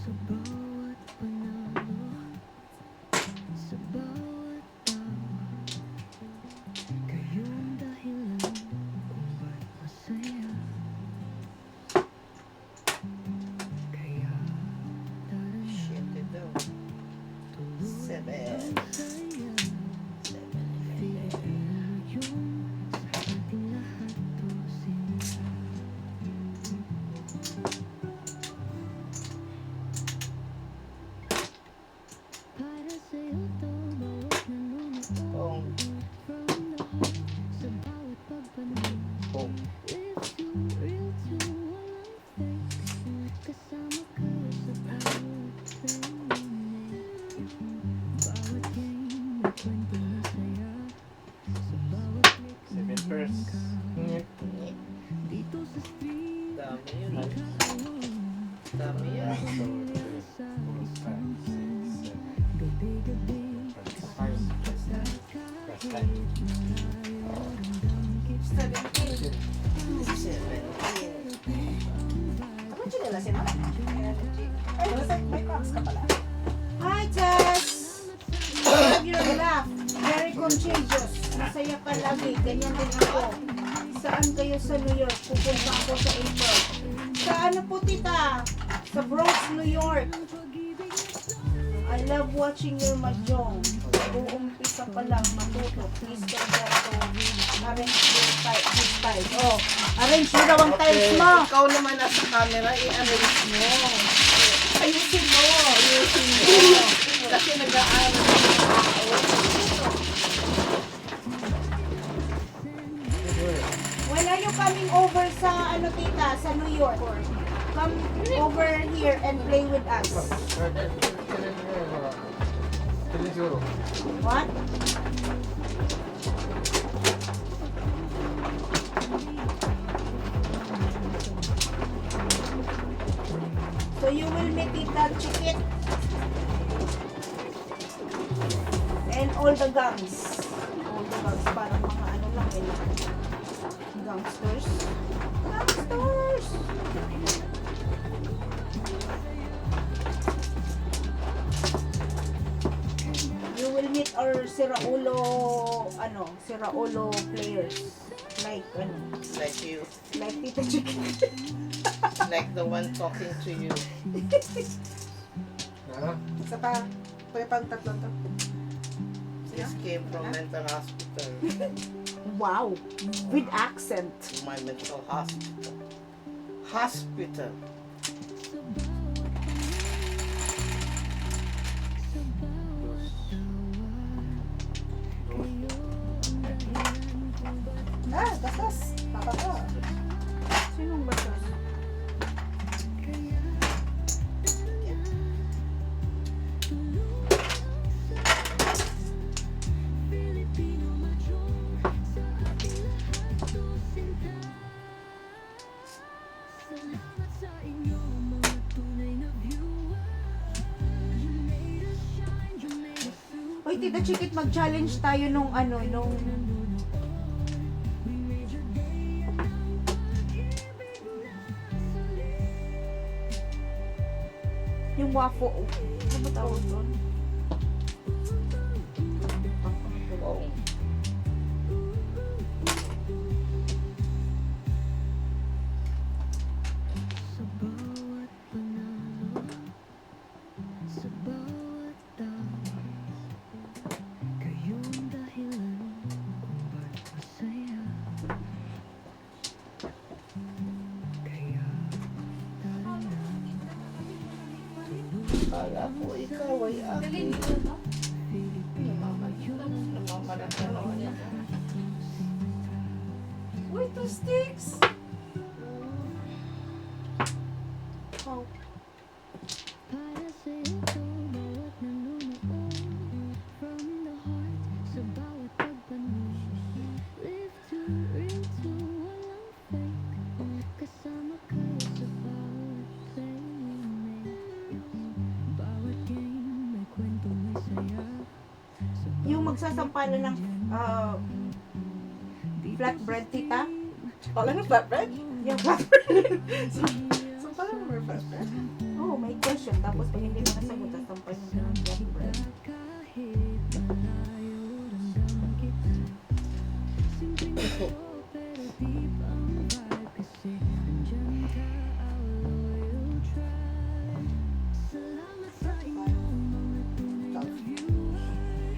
Sa bawat panalo, sa bawat tawa, kayong dahilan kung ba't masaya. Kaya tara na, Siyete daw. tuloy Seven. ang saya. Filipino yun, sa ating lahat to sinta. Para sa'yo to, bawat nanonood. Kung. From the heart, sa bawat pagpanood. Kung. Live to, real to, walang fake. Kasama kayo sa bawat training. Bawat game, may kwento na saya. Sa bawat click, Seven first. dito sa street, Dami yun. ikaw. Dami yan. Gabi-gabi, Ano chinelasin mo? Ay, may crocs ka pala. Hi, Jess! Love your laugh. Very contagious. Masaya ka lagi. Ganyan din ako. Saan kayo sa New York? Pupunta ako sa April. Sa ano po, tita? Sa Bronx, New York. I love watching your mahjong. Uumpisa pa lang matuto. Please tell that to arrange your style. Oh, arrange mo daw ang tiles mo. Ikaw naman nasa camera, i-arrange mo. Ayusin mo! Ayusin mo. Kasi nag-aaral ka. When When are you coming over sa, ano tita, sa New York? Come over here and play with us. What? So you will meet Tita Chiquit and all the gangs. All the gangs, parang mga ano lang eh. Gangsters. Gangsters! You will meet our Siraulo, Siraulo players. Like, Like you. like Tita Chiquit. Like the one talking to you. Isa pa. Pwede pang tatlo to. Just came from mental hospital. Wow! With accent. My mental hospital. Hospital. Ah, bastos. Papa to. Sinong bastos? Hoy, Tita Chiquit, mag-challenge tayo nung yung waffle. Ano ba tawag doon? Oh. Sa bawat panalo, sa bawat tawas, kayong dahilan kung ba't masaya. Kaya tara na, Kala ko ikaw ay akin. Wait, two sticks. para sa'yo to bawat nanonood. From the heart, sa bawat pagpanos. Live to, real to, walang fake. Kasama kayo sa bawat play we make. Bawat game, may kwento, may saya. Yung magsasampalan ng flatbread, tita? Wala na flatbread? Yung flatbread. So, pala mo may flatbread? Oh, may question. Tapos pag hindi mo nasagot, sasampalan ka ng flatbread. Kahit malayo, ramdam kita. Simpleng ito, pero deep ang vibe. Kasi andyan ka, I'll loyal try. Salamat sa inyong mga tunay na viewer.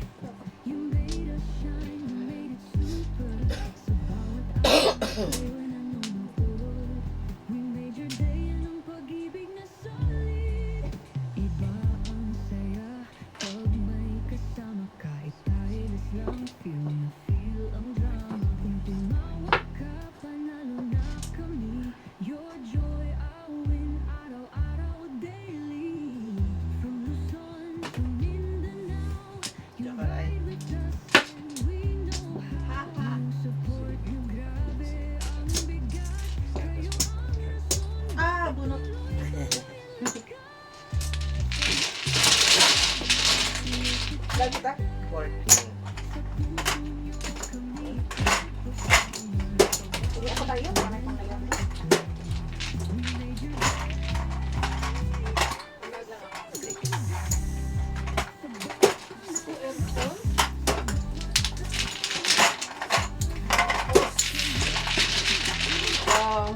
You made us shine, you made it super. Sa bawat araw na nanonood, we made your day ng pag-ibig na solid. Iba ang saya pag may kasama ka. Itahilis lang, feel na feel ang drama. Kung tumawag ka, panalo na kami. Your joy, I'll win, araw-araw, daily. From Luzon to Mindanao, you ride with us and we know how. Yung support nyo, grabe ang bigat. Kayo ang rason. Ah, bunot. Lagi ta? 14. Hindi ako tayo. Wala akong layan. Oh.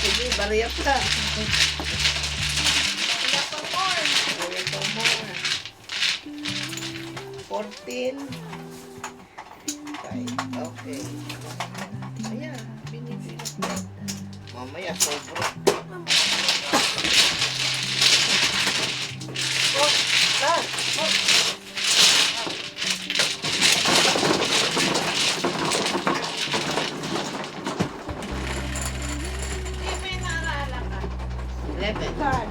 Sige, bariya pa. Bariya pa mo. 14. Okay. Ayan, binibili. Mamaya, sobra. 11. Saan?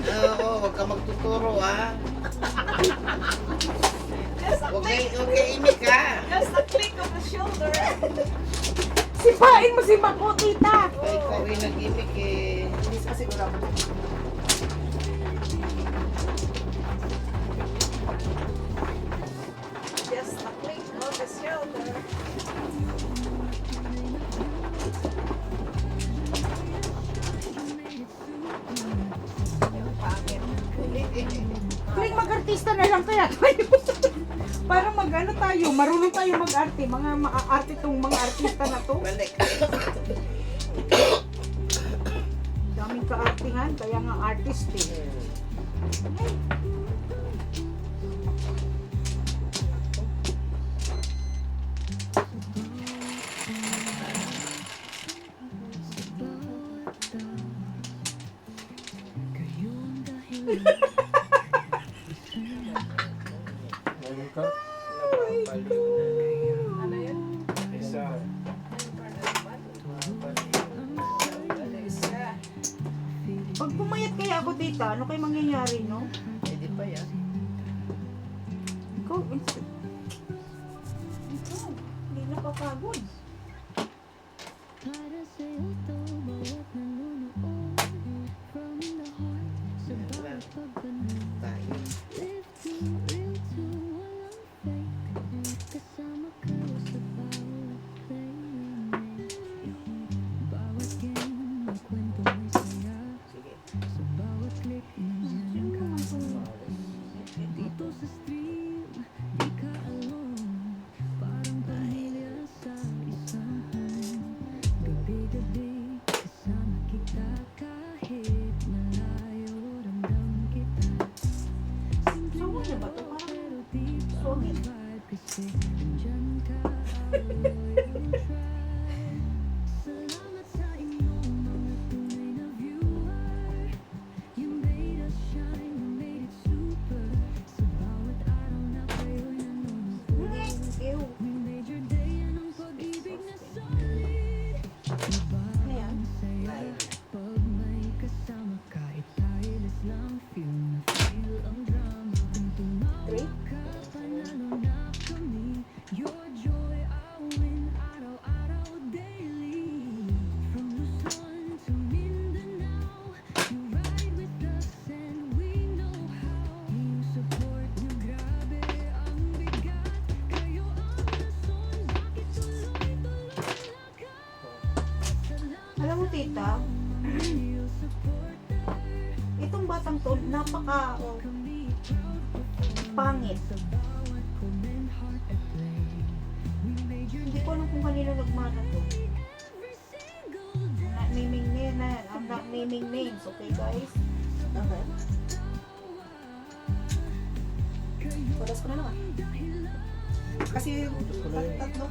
Oo, huwag ka magtuturo, ha? Huwag kayo imik, ha? Just a click of the shoulder. Sipain mo si Mako, tita. Kaya ikaw rin nag-imik, eh. Hindi pa siguro ako. Just a click of the shoulder. Yung pangit. Kling mag-artista na lang kaya tayo. Para mag-ano tayo, marunong tayo mag-arte. Mga arte tong mga artista na to. Balik. Daming kaartihan, kaya nga artist eh. Meron ka? Ano yun? Isa. Ano isa? Pag pumayat kaya ako tita, ano kayo mangyayari, no? Pwede pa yan. Ikaw, hindi napapagod. Para sa'yo to, bawat nanonood. From the heart, sa bawat pagpanood. Tayo. Live to, real to, walang fake. Kasama kayo sa bawat play we make. Bawat game, may kwento may saya. Sige. Sa bawat click, nandiyan ka. Dito sa stream, di ka alone. Parang pamilya sa isang home. Gabi-gabi, kasama kita kahit malayo, ramdam kita. Sawa niya ba ito? Parang Pero di pa sungit. vibe kasi nandyan ka. I'll try. Salamat sa inyong mga tunay na viewer. You made us shine, you made it super. Sa bawat araw na kayo'y nanonood. Ew. We made your day yan ang pag-ibig na solid. Iba ang saya pag may kasama ka. Itahilas lang, feel na feel ang drama. Kung tumawag ka, panalo na kami. Your joy, I win, araw-araw, daily. From Luzon to Mindanao, you ride with us and we know how. Yung support niyo, grabe ang bigat. Kayo ang rason, bakit tuloy-tuloy lakas. Salamat Alam mo tita, yung supporter. itong batang to, napaka Kami proud pangit. sa bawat comment, heart at play. We made your Hindi ko alam kung kanino nagmana to. every single day. Not naming names, I'm not naming names, okay guys? Okay. Pulas ko na lang ah. Kasi tatlo.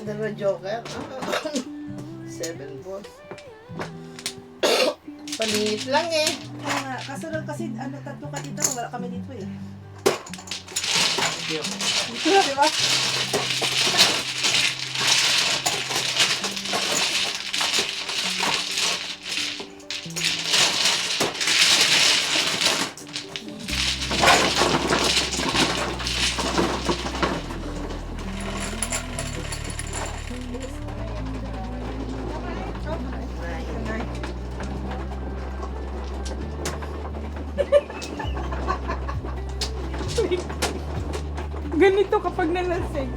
Dalawa joker. 7 boss. Palit lang, eh. Kaya nga, kaso lang kasi ano, tatlo ka dito, wala kami dito eh. Thank you. Dito na, di ba? Ganito kapag nalasing.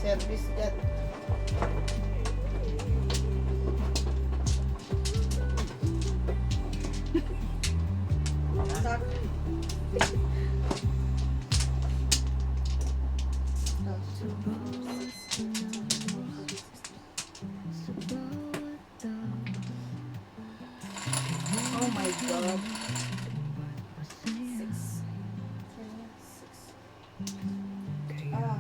Service jet. God. 6. Ah.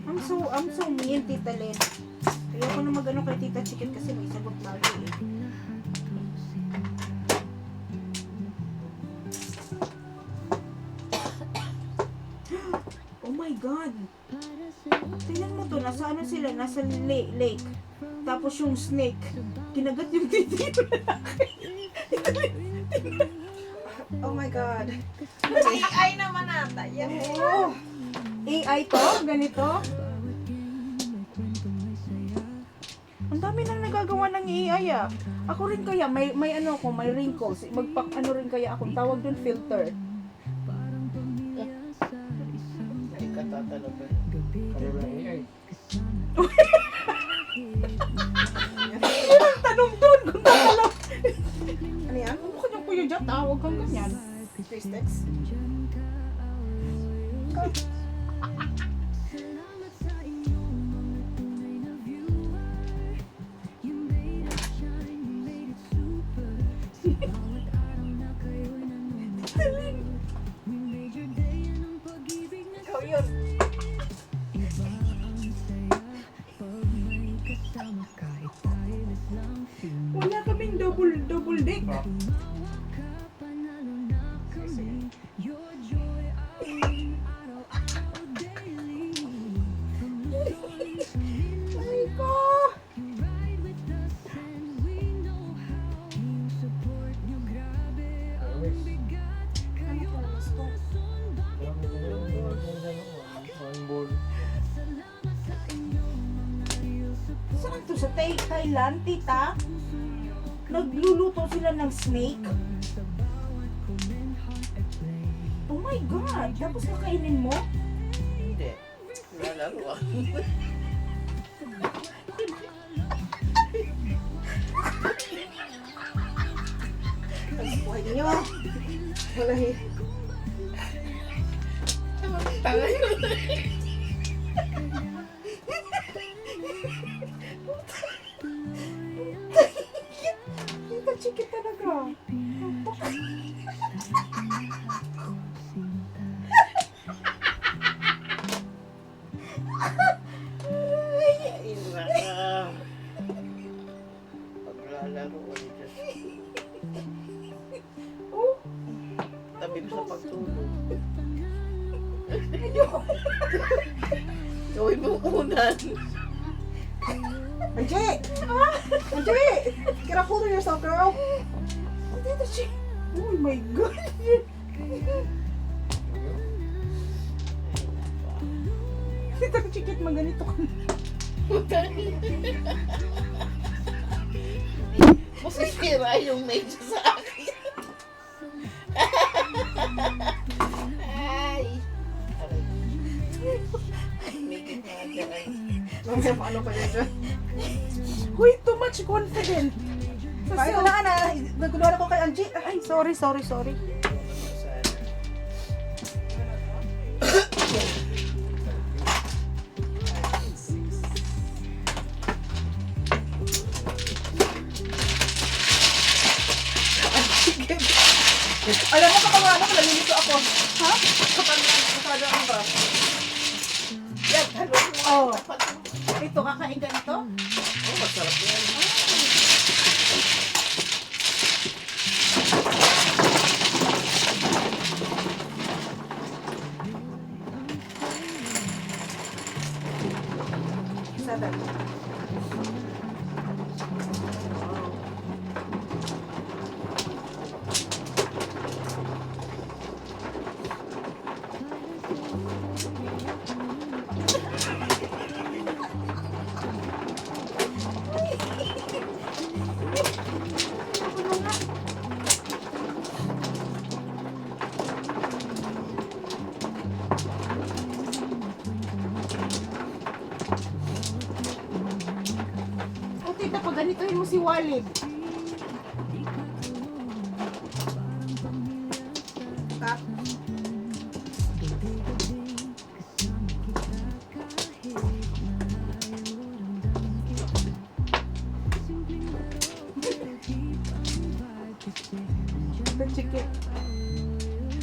I'm so mean, Tita Len. Ayoko na mag-ano kay Tita Chicken kasi may sagot lagi eh. Oh my God! Tingnan mo to, nasa ano sila? Nasa lake. Tapos yung snake, kinagat yung titi. Oh my God. AI naman ata. Yan. Oh, AI to? Ganito? Ang dami nang nagagawa ng AI ah. Ako rin kaya, may ano ko, may wrinkles. Ano rin kaya ako, tawag dun filter. Ay, katatanong ba? Ano lang AI? Ang tanong dun kung alam. Ano yan? Ano ka niyang kuya dyan? Tawag kang ganyan. Three sticks? Ikaw yun. Wala kaming double deck. Ay ko! One ball. Saan to? Sa Thailand, tita? Nagluluto sila ng snake? Oh my God! Tapos nakainin mo? Hindi. Lalaruan. Buhay niyo. Wala eh. Tanga yun. Tita, chikit talaga. Ay, naka. Paglalaruan ito. Oh, Tabi ko sa pagtulog. ayoko. Gawin mo unan. Angie! Angie! Get a hold of yourself, girl. Tita, chik. Oh my God. Tita, chikit, maganito ka na. Masisira yung medyo sa akin. Ay. Aray. Mikit nga dyan. Mamaya paano pa yun dyan? Huy, too much confident. Kaya ko na, nagkulungan ako kay Angie. Ay, sorry. Alam mo, kapag ano, nalilito ako. Ha? Kapag ang brush. Yan, halo. Oh. Ito, kakain ka nito? Oh, masarap yan. Seven. O tita, pag ganitohin mo si Walid. Tap.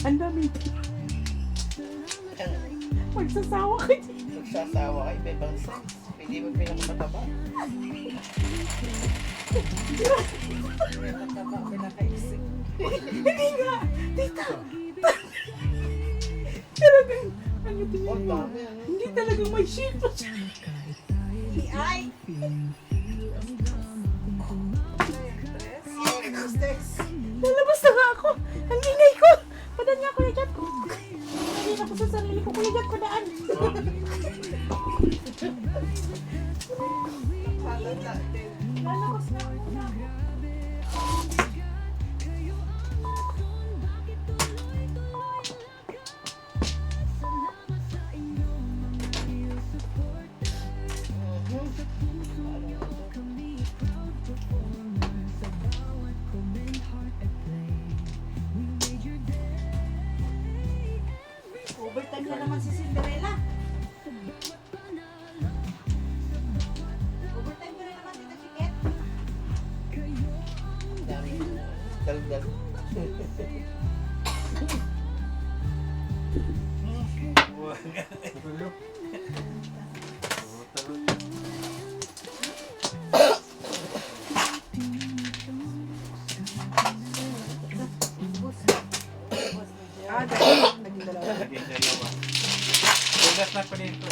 Ang dami. Magsasawa ka dyan. Magsasawa ka, iba-ibang sex. Pwede mo pinakamataba. Pinakataba, pinakaisip. Hindi nga. Tita. Talagang, ano Oh, tingin mo? dami ano. Hindi talagang may shape. Ay! Lalabas na nga ako. Ang ingay ko. Padaan nga, Kuya Jack. Sabihin ako sa sarili ko, Kuya Jack, padaan. Lalabas na ako. Overtime na naman si Cinderella. Overtime ka na naman, Tita Chiquet. Dami. Dal-dal. Tulo. Tulo. Naging dalawa. Naging dalawa. Tugas na pa dito.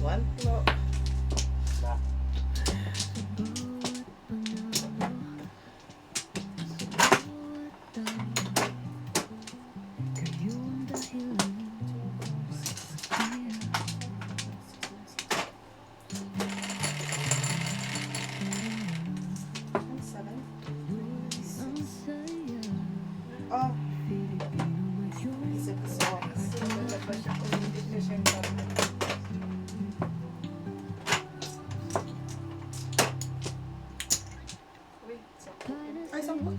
One claw. Oh. Isip ko sa ay, sampo.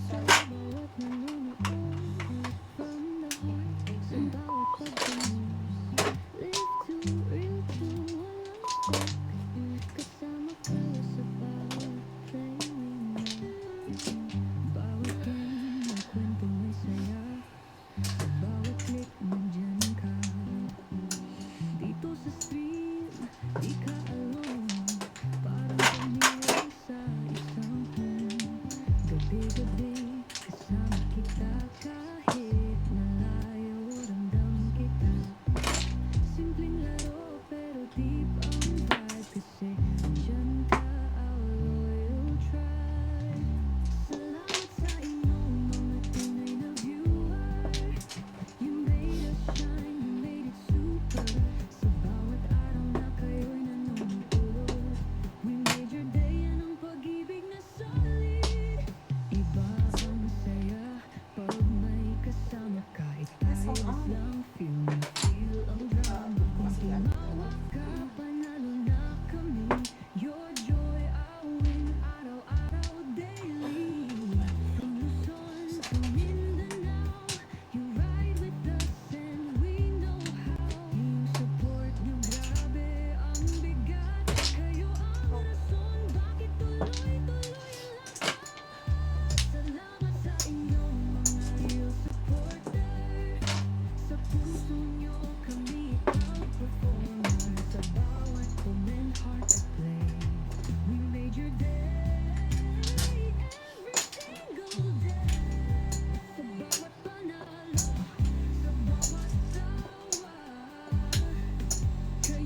Uy!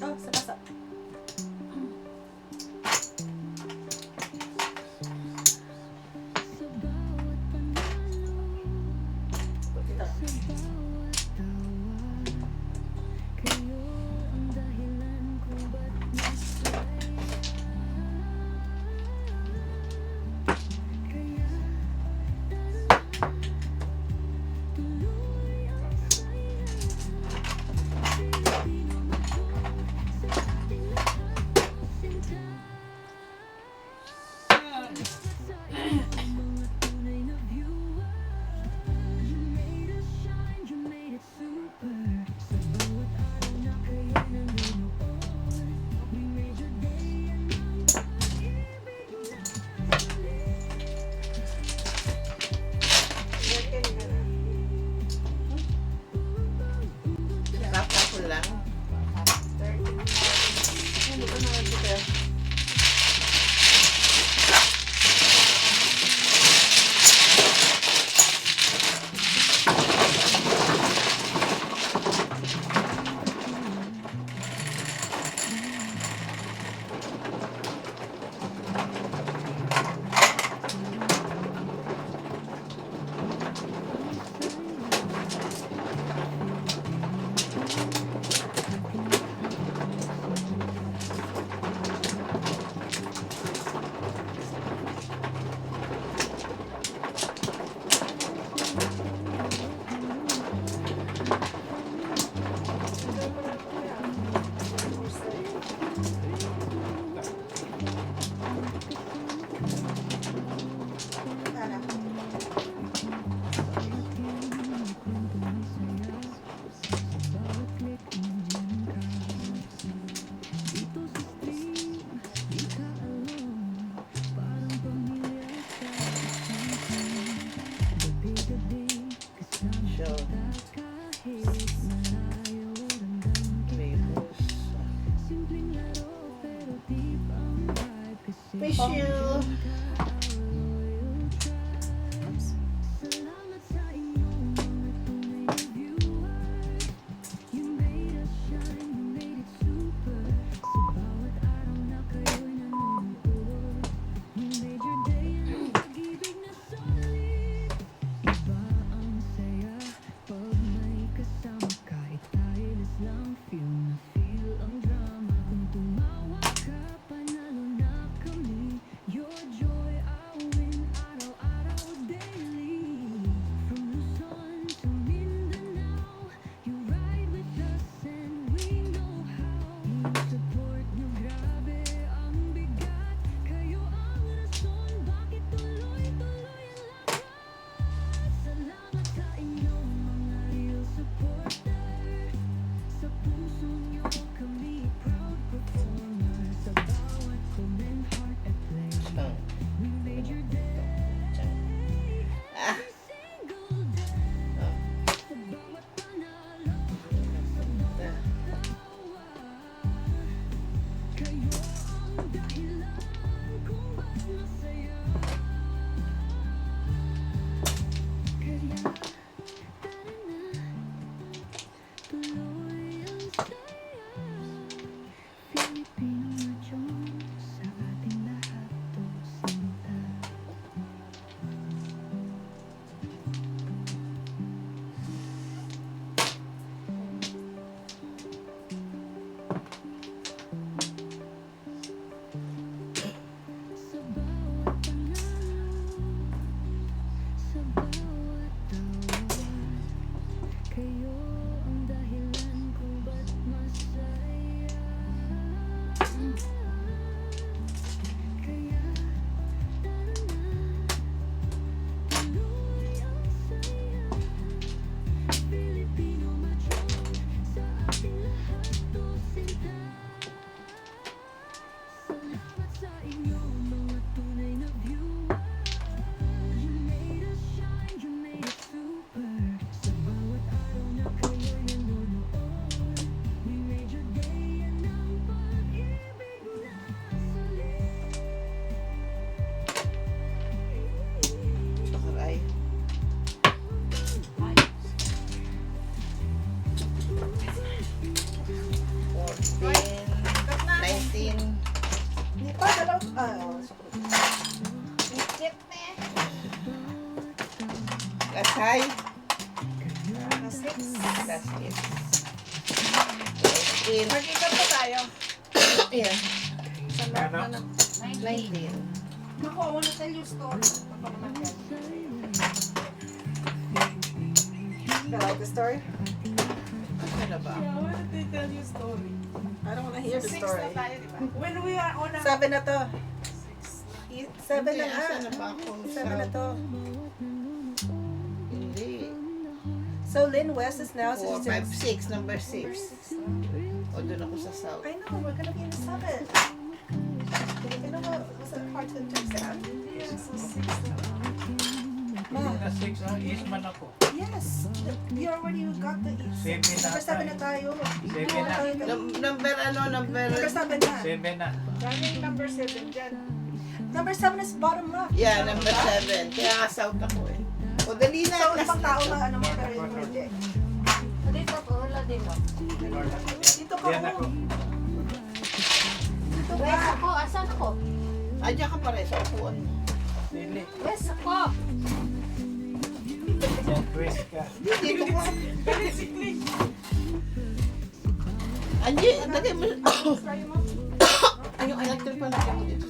Oh, sa basa. Nakapapon lang. Show. Miss you. Kasay. That's it. That's it. Magkita po tayo. Yeah. Sa loob Ano? na ng 19. Naku, I wanna tell you a story. Ako naman yan. You like the story? Ano ba? Yeah, why did they tell you a story? I don't want to hear the Six story. na tayo, di ba? When we are on a... 7 na to. 7 Hindi, na asa nga. na ba ako? 7 na to. Hindi. So Lynn West is now 4, 5, 6. Number 6. O, doon ako sa south. I know, we're gonna be in the 7. You know what was it hard to understand? Yeah, so 6 na. Na 6, east man ako. Yes. You already got the east. 7 na. Number 7 na tayo. 7 na. Number ano? Number... Number 7 na. 7 na. Daming number 7 dyan. Number 7 is bottom left. Yeah, number 7. Kaya nga south ako eh. O, dali na. So, last ibang na tao to. na ano mo pero yung hindi. Dito po, wala dito. Dito ka Yan ako. Dito West ka. ako, asan ako? Diyan ka pa rin sa upuan. Dili. West ako. Yan, twist ka. Dito ka. Basically. Anji, lagay mo. Try mo. Ay, yung electric pa lagay mo dito.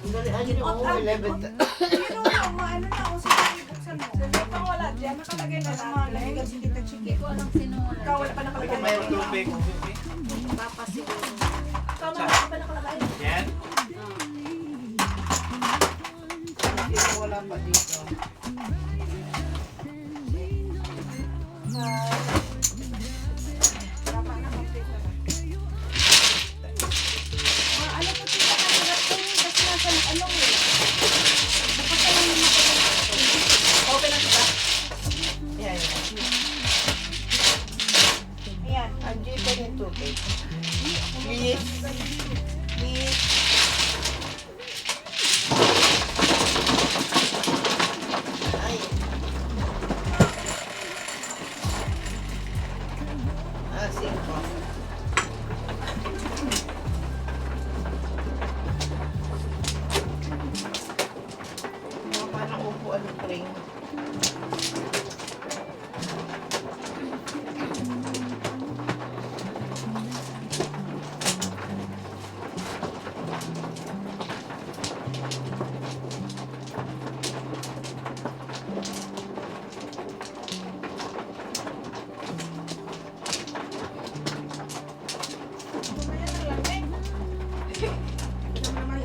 Dali, Anji, oh, 11. You know, ano na ako sa buksan mo. Dito pa wala dyan. Nakalagay na natin. Kasi kita chiki ko lang sinungaling. Ikaw wala pa nakalagay. May tubig. Papa siguro. Ikaw na wala pa nakalagay. Yan. Dito wala pa dito. Tama na, complete na. Ano po tita ka hirap ko yun kasi nasa ano eh. Bukas ka lang naman Open na kita. Yan, yan. Ayan. Anji, pa yung tubig. Please. Please. Ay. Ah, 5. Paano upuan ng train?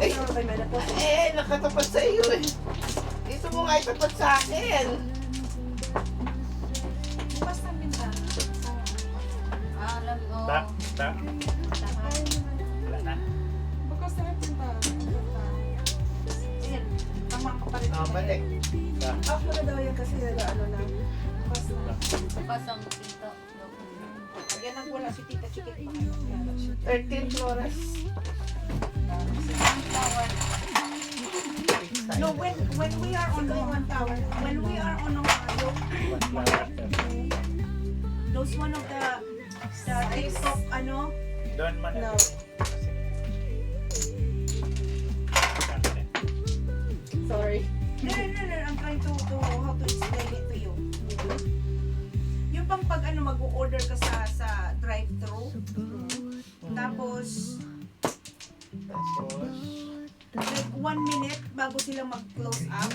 Ay. Nakatapat sa iyo eh. Dito mo nga itapat sa akin. Bukas ng bintana. Alam mo. Stop. Stop. Wala na. Bukas na ng bintana. Ayan. Tama ka pa rin. Balik. Off mo na daw yan kasi ano na. Bukas na. Bukas ang pinto. Ayan ang wala si Tita Chikit. 13 floors. No, when we are on one tower, when we are on those one of the TikTok ano, Doon man. No. Sorry. no, I'm trying to how to explain it to you. Yung bang pag ano mag-order ka sa drive-thru, tapos like 1 minute bago sila mag-close up.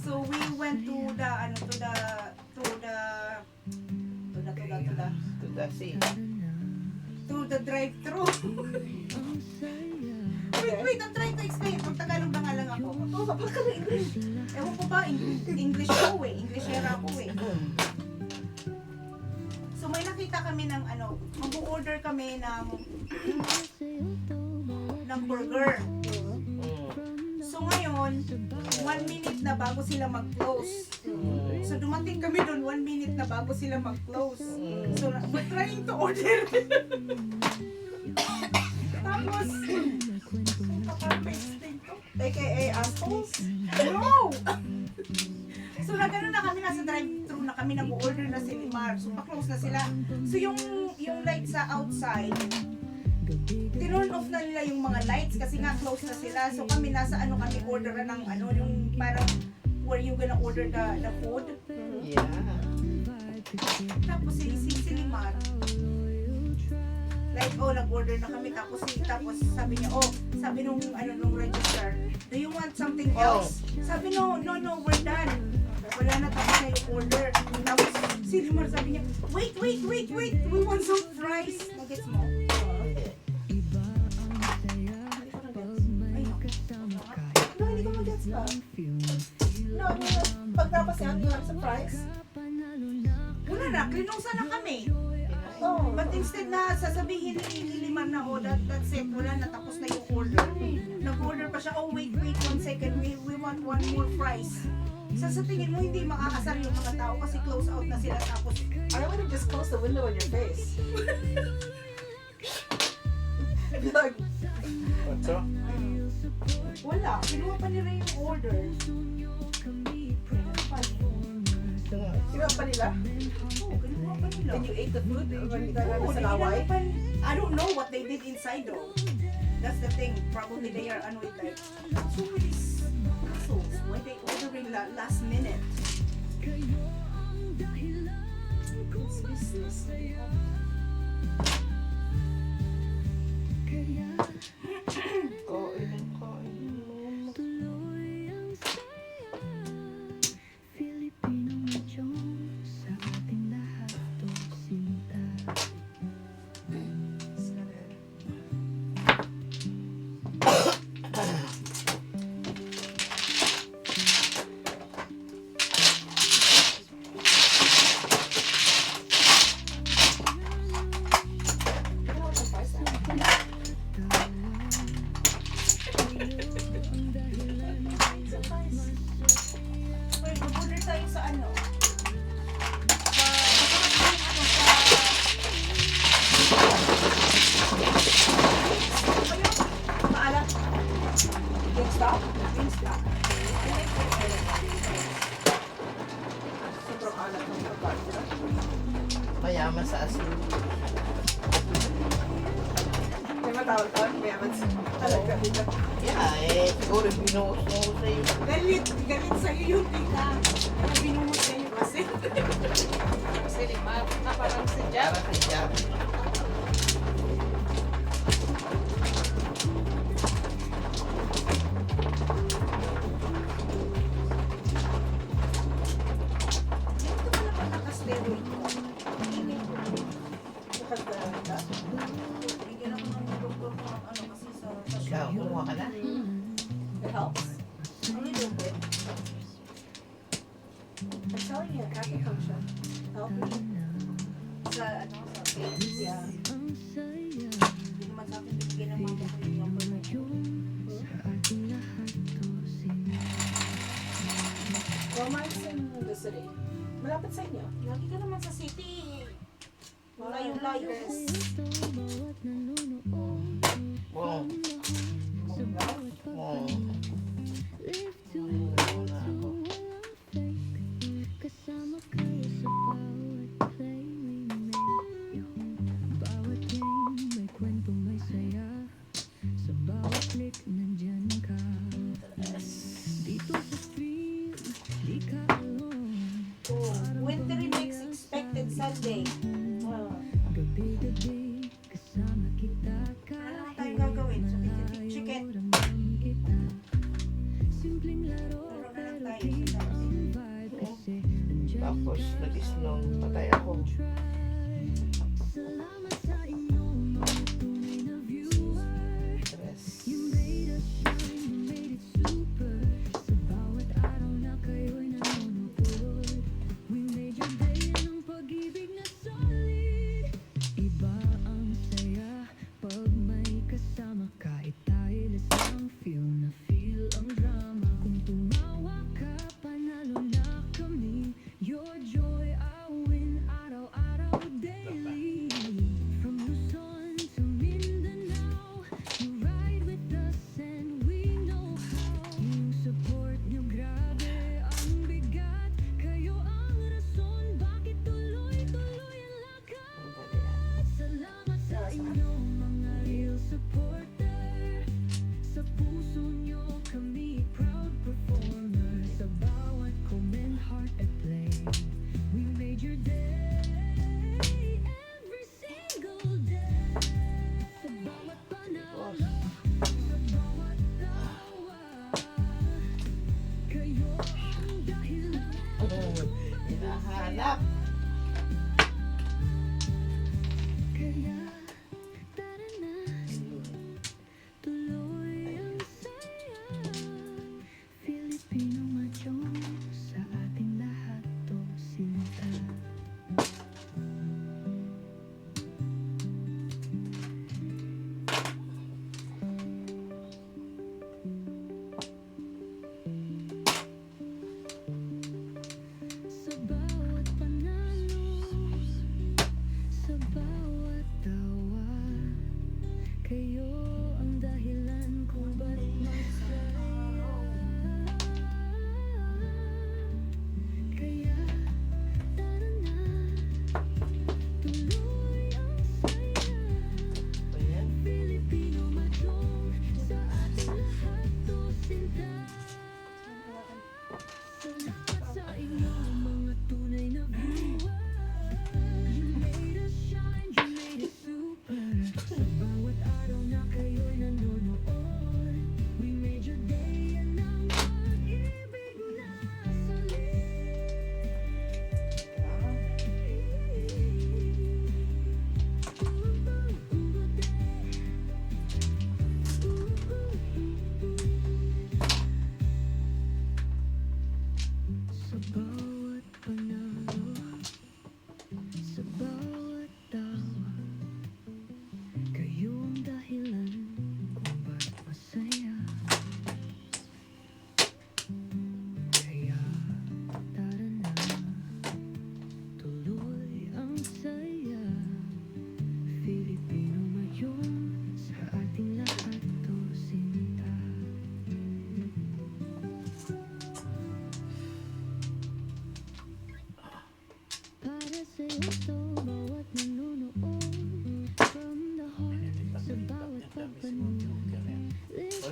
So we went to the ano to the sea. to the drive-thru. Wait, I'm trying to explain. Pag Tagalog na nga lang ako. Ewan ko ba, English ko eh. Englishera ako eh. So may nakita kami ng ano, mag-order kami ng burger. So ngayon, 1 minute na bago sila mag-close. So dumating kami doon 1 minute na bago sila mag-close. So we're trying to order. Tapos, AKA assholes. no! So nagano na kami, nasa drive-thru na kami, nag-order na si Limar. So pa-close na sila. So yung light sa outside, tinurn off na nila yung mga lights kasi nga close na sila. So kami nasa ano kami order ng ano yung parang where you gonna order the food. Yeah. Tapos si Limar like nag-order na kami tapos sabi niya sabi nung register, do you want something else? Sabi no, we're done. Wala na, tapos na yung order. Tapos si Limar sabi niya, wait, we want some fries. Nagets mo? No, hindi ko mag-gets pa. No, I mean, pagtapos yan, you have some fries. Wala na, klinusa na kami. Oh, But instead na sasabihin ni Limar na, that's it, wala na, tapos na yung order. Nag-order pa siya, wait, 1 second, we want one more fries. Sa tingin mo, hindi makakasar yung mga tao kasi close out na sila tapos I would have just closed the window in your face. I'd be like, What's up? wala, kinuha pa nila yung order. kinuha pa nila? Oo, kinuha pa nila. And you ate the food? Or you got Oo, sa laway? I don't know what they did inside though. That's the thing. Probably they are annoyed like, so many assholes. Why they ordering last minute? It's business. Kain. Tuloy ang saya, Filipinong lechon, sa ating lahat to sinta. Wait, mag-order tayo sa ano? Maalat. Wingstop? Wingstop. Sobrang alat ng pagkain. Mayaman sa asin. May matawag-tawag, mayaman sa talaga dito. Yeah, siguro binuhos mo ko sa'yo. Galit sa'yo yung tita. Kaya binungot sa'yo kasi. Kasi Limar, na parang si Jeff. Para sa Jack. Ito pala pa naka-steroid ko. Bigyan ako ng doktor ko ng ano kasi sa Ikaw, kumuha ka na. It helps. a little bit. I'm telling you, acupuncture. Help me. Sa ano, sa face. Yeah. Hindi naman sa akin bibigyan ng mama ko yung number na yun. Well, mine's in the city. Malapit sa inyo. Lagi ka naman sa city. Layo-layo. Wow. Wow. Wala ako. Kasama kayo sa bawat play we make. Bawat game may kwento, may saya. Sa bawat click nandyan ka. Dito sa stream, di ka alone. Winter remix expected Sunday. Gabi-gabi, kasama kita Ano kahit tayo gagawin? So, chicken. ramdam kita. Simpleng laro, Laro na pero lang tayo di sa dami. ang vibe kasi andyan Tapos, nag-snow, patay ako. Salamat sa inyo, mga tunay na viewer. Stress. You made us shine, you made it super. Sa bawat araw na kayo'y nanonood, we made your day ng pag-ibig na solid. Iba ang saya pag may kasama ka. Itahilis ang feel na feel ang drama. Kung tumawa ka, panalo na kami. Your joy, I win. Araw-araw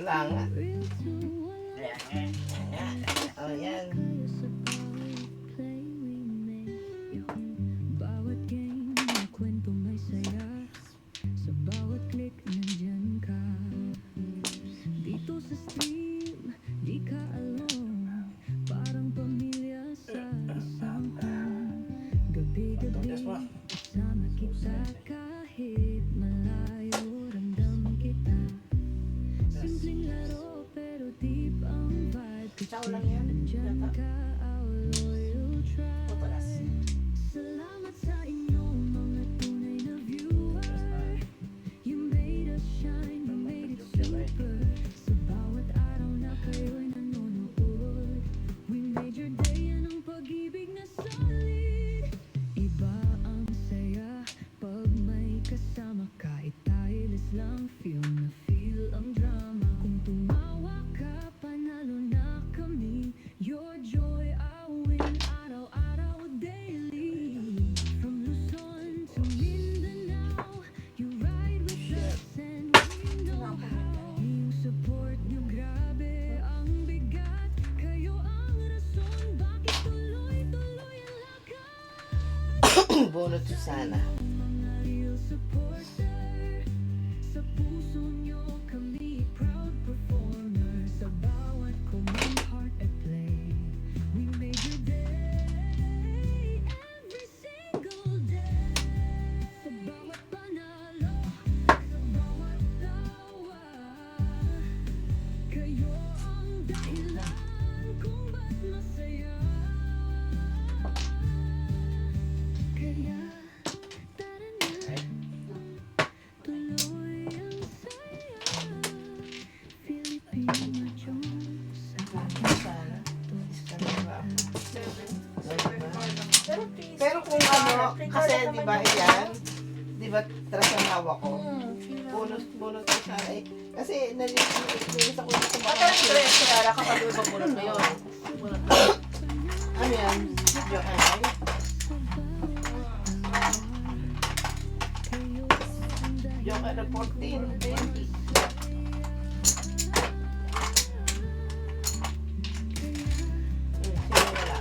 Wala nga. Oh, yan. Bawat game na kwento may saya. Sa bawat click nandyan ka. Dito sa stream, di ka alone. Parang pamilya sa isang home. Gabi-gabi, kasama kita kahit malayo. Ramdam kita. Simpleng laro pero deep ang vibe. Ciao lang yan. Nandyan Yata. ka, our loyal tribe. Papalas. Salamat sa inyong mga tunay na viewer. You made us shine, you made it super. Sa bawat araw na kayo'y nanonood, we made your day, yan ang pag-ibig na solid. Iba ang saya pag may kasama ka. Itahilis lang, feel na feel ang drama. Kung tumawa ka, panalo na kami. Your joy, I win, araw-araw, daily. From Luzon to Mindanao, you ride with us and we know how. Yung support nyo, grabe ang bigat. Kayo ang rason, bakit tuloy-tuloy ang lakad. Bunot Susana. Mga real supporter, sa puso nyo kami proud performer. Sa bawat comment, heart at play, we made your day, every single day. Sa bawat panalo, sa bawat tawa, kayo ang dahilan kung ba't masaya. Kaya tara na, tuloy ang saya. Filipino jokes sa Susana. Diba? Pero kung ano, kasi di ba yan, di ba tras ang hawak ko? Bunot Susana. Eh, kasi nalilis ako dito At ang stress, kaya kapag ibang bunot na yun. Bunot na. Ano yan? Joke ay. Joke ay na 14, 20. Sino wala?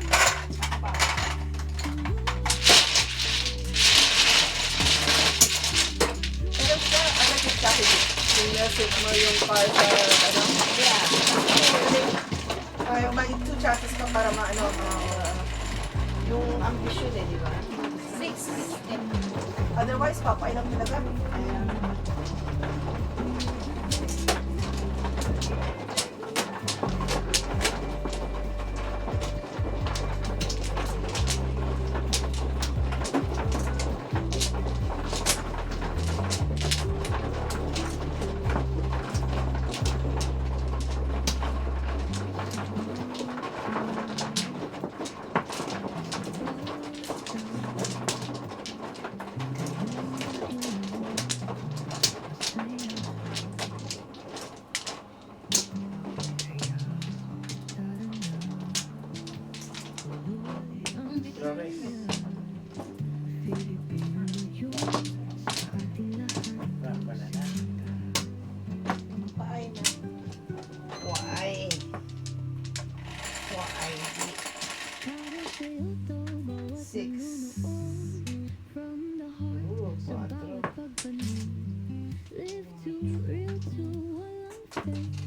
Pero ka, ano yung traffic? Sinasip mo yung car sa, ano? Ay, may two chances ka para maano, Yung ambisyon eh, di ba? otherwise, papailang talaga. Ayan. Paay na. Why? Why? para sa'yo to, bawat 6. nanonood. From the heart, Oo, sa 4. bawat pagpanood. Live to, real to, walang fake.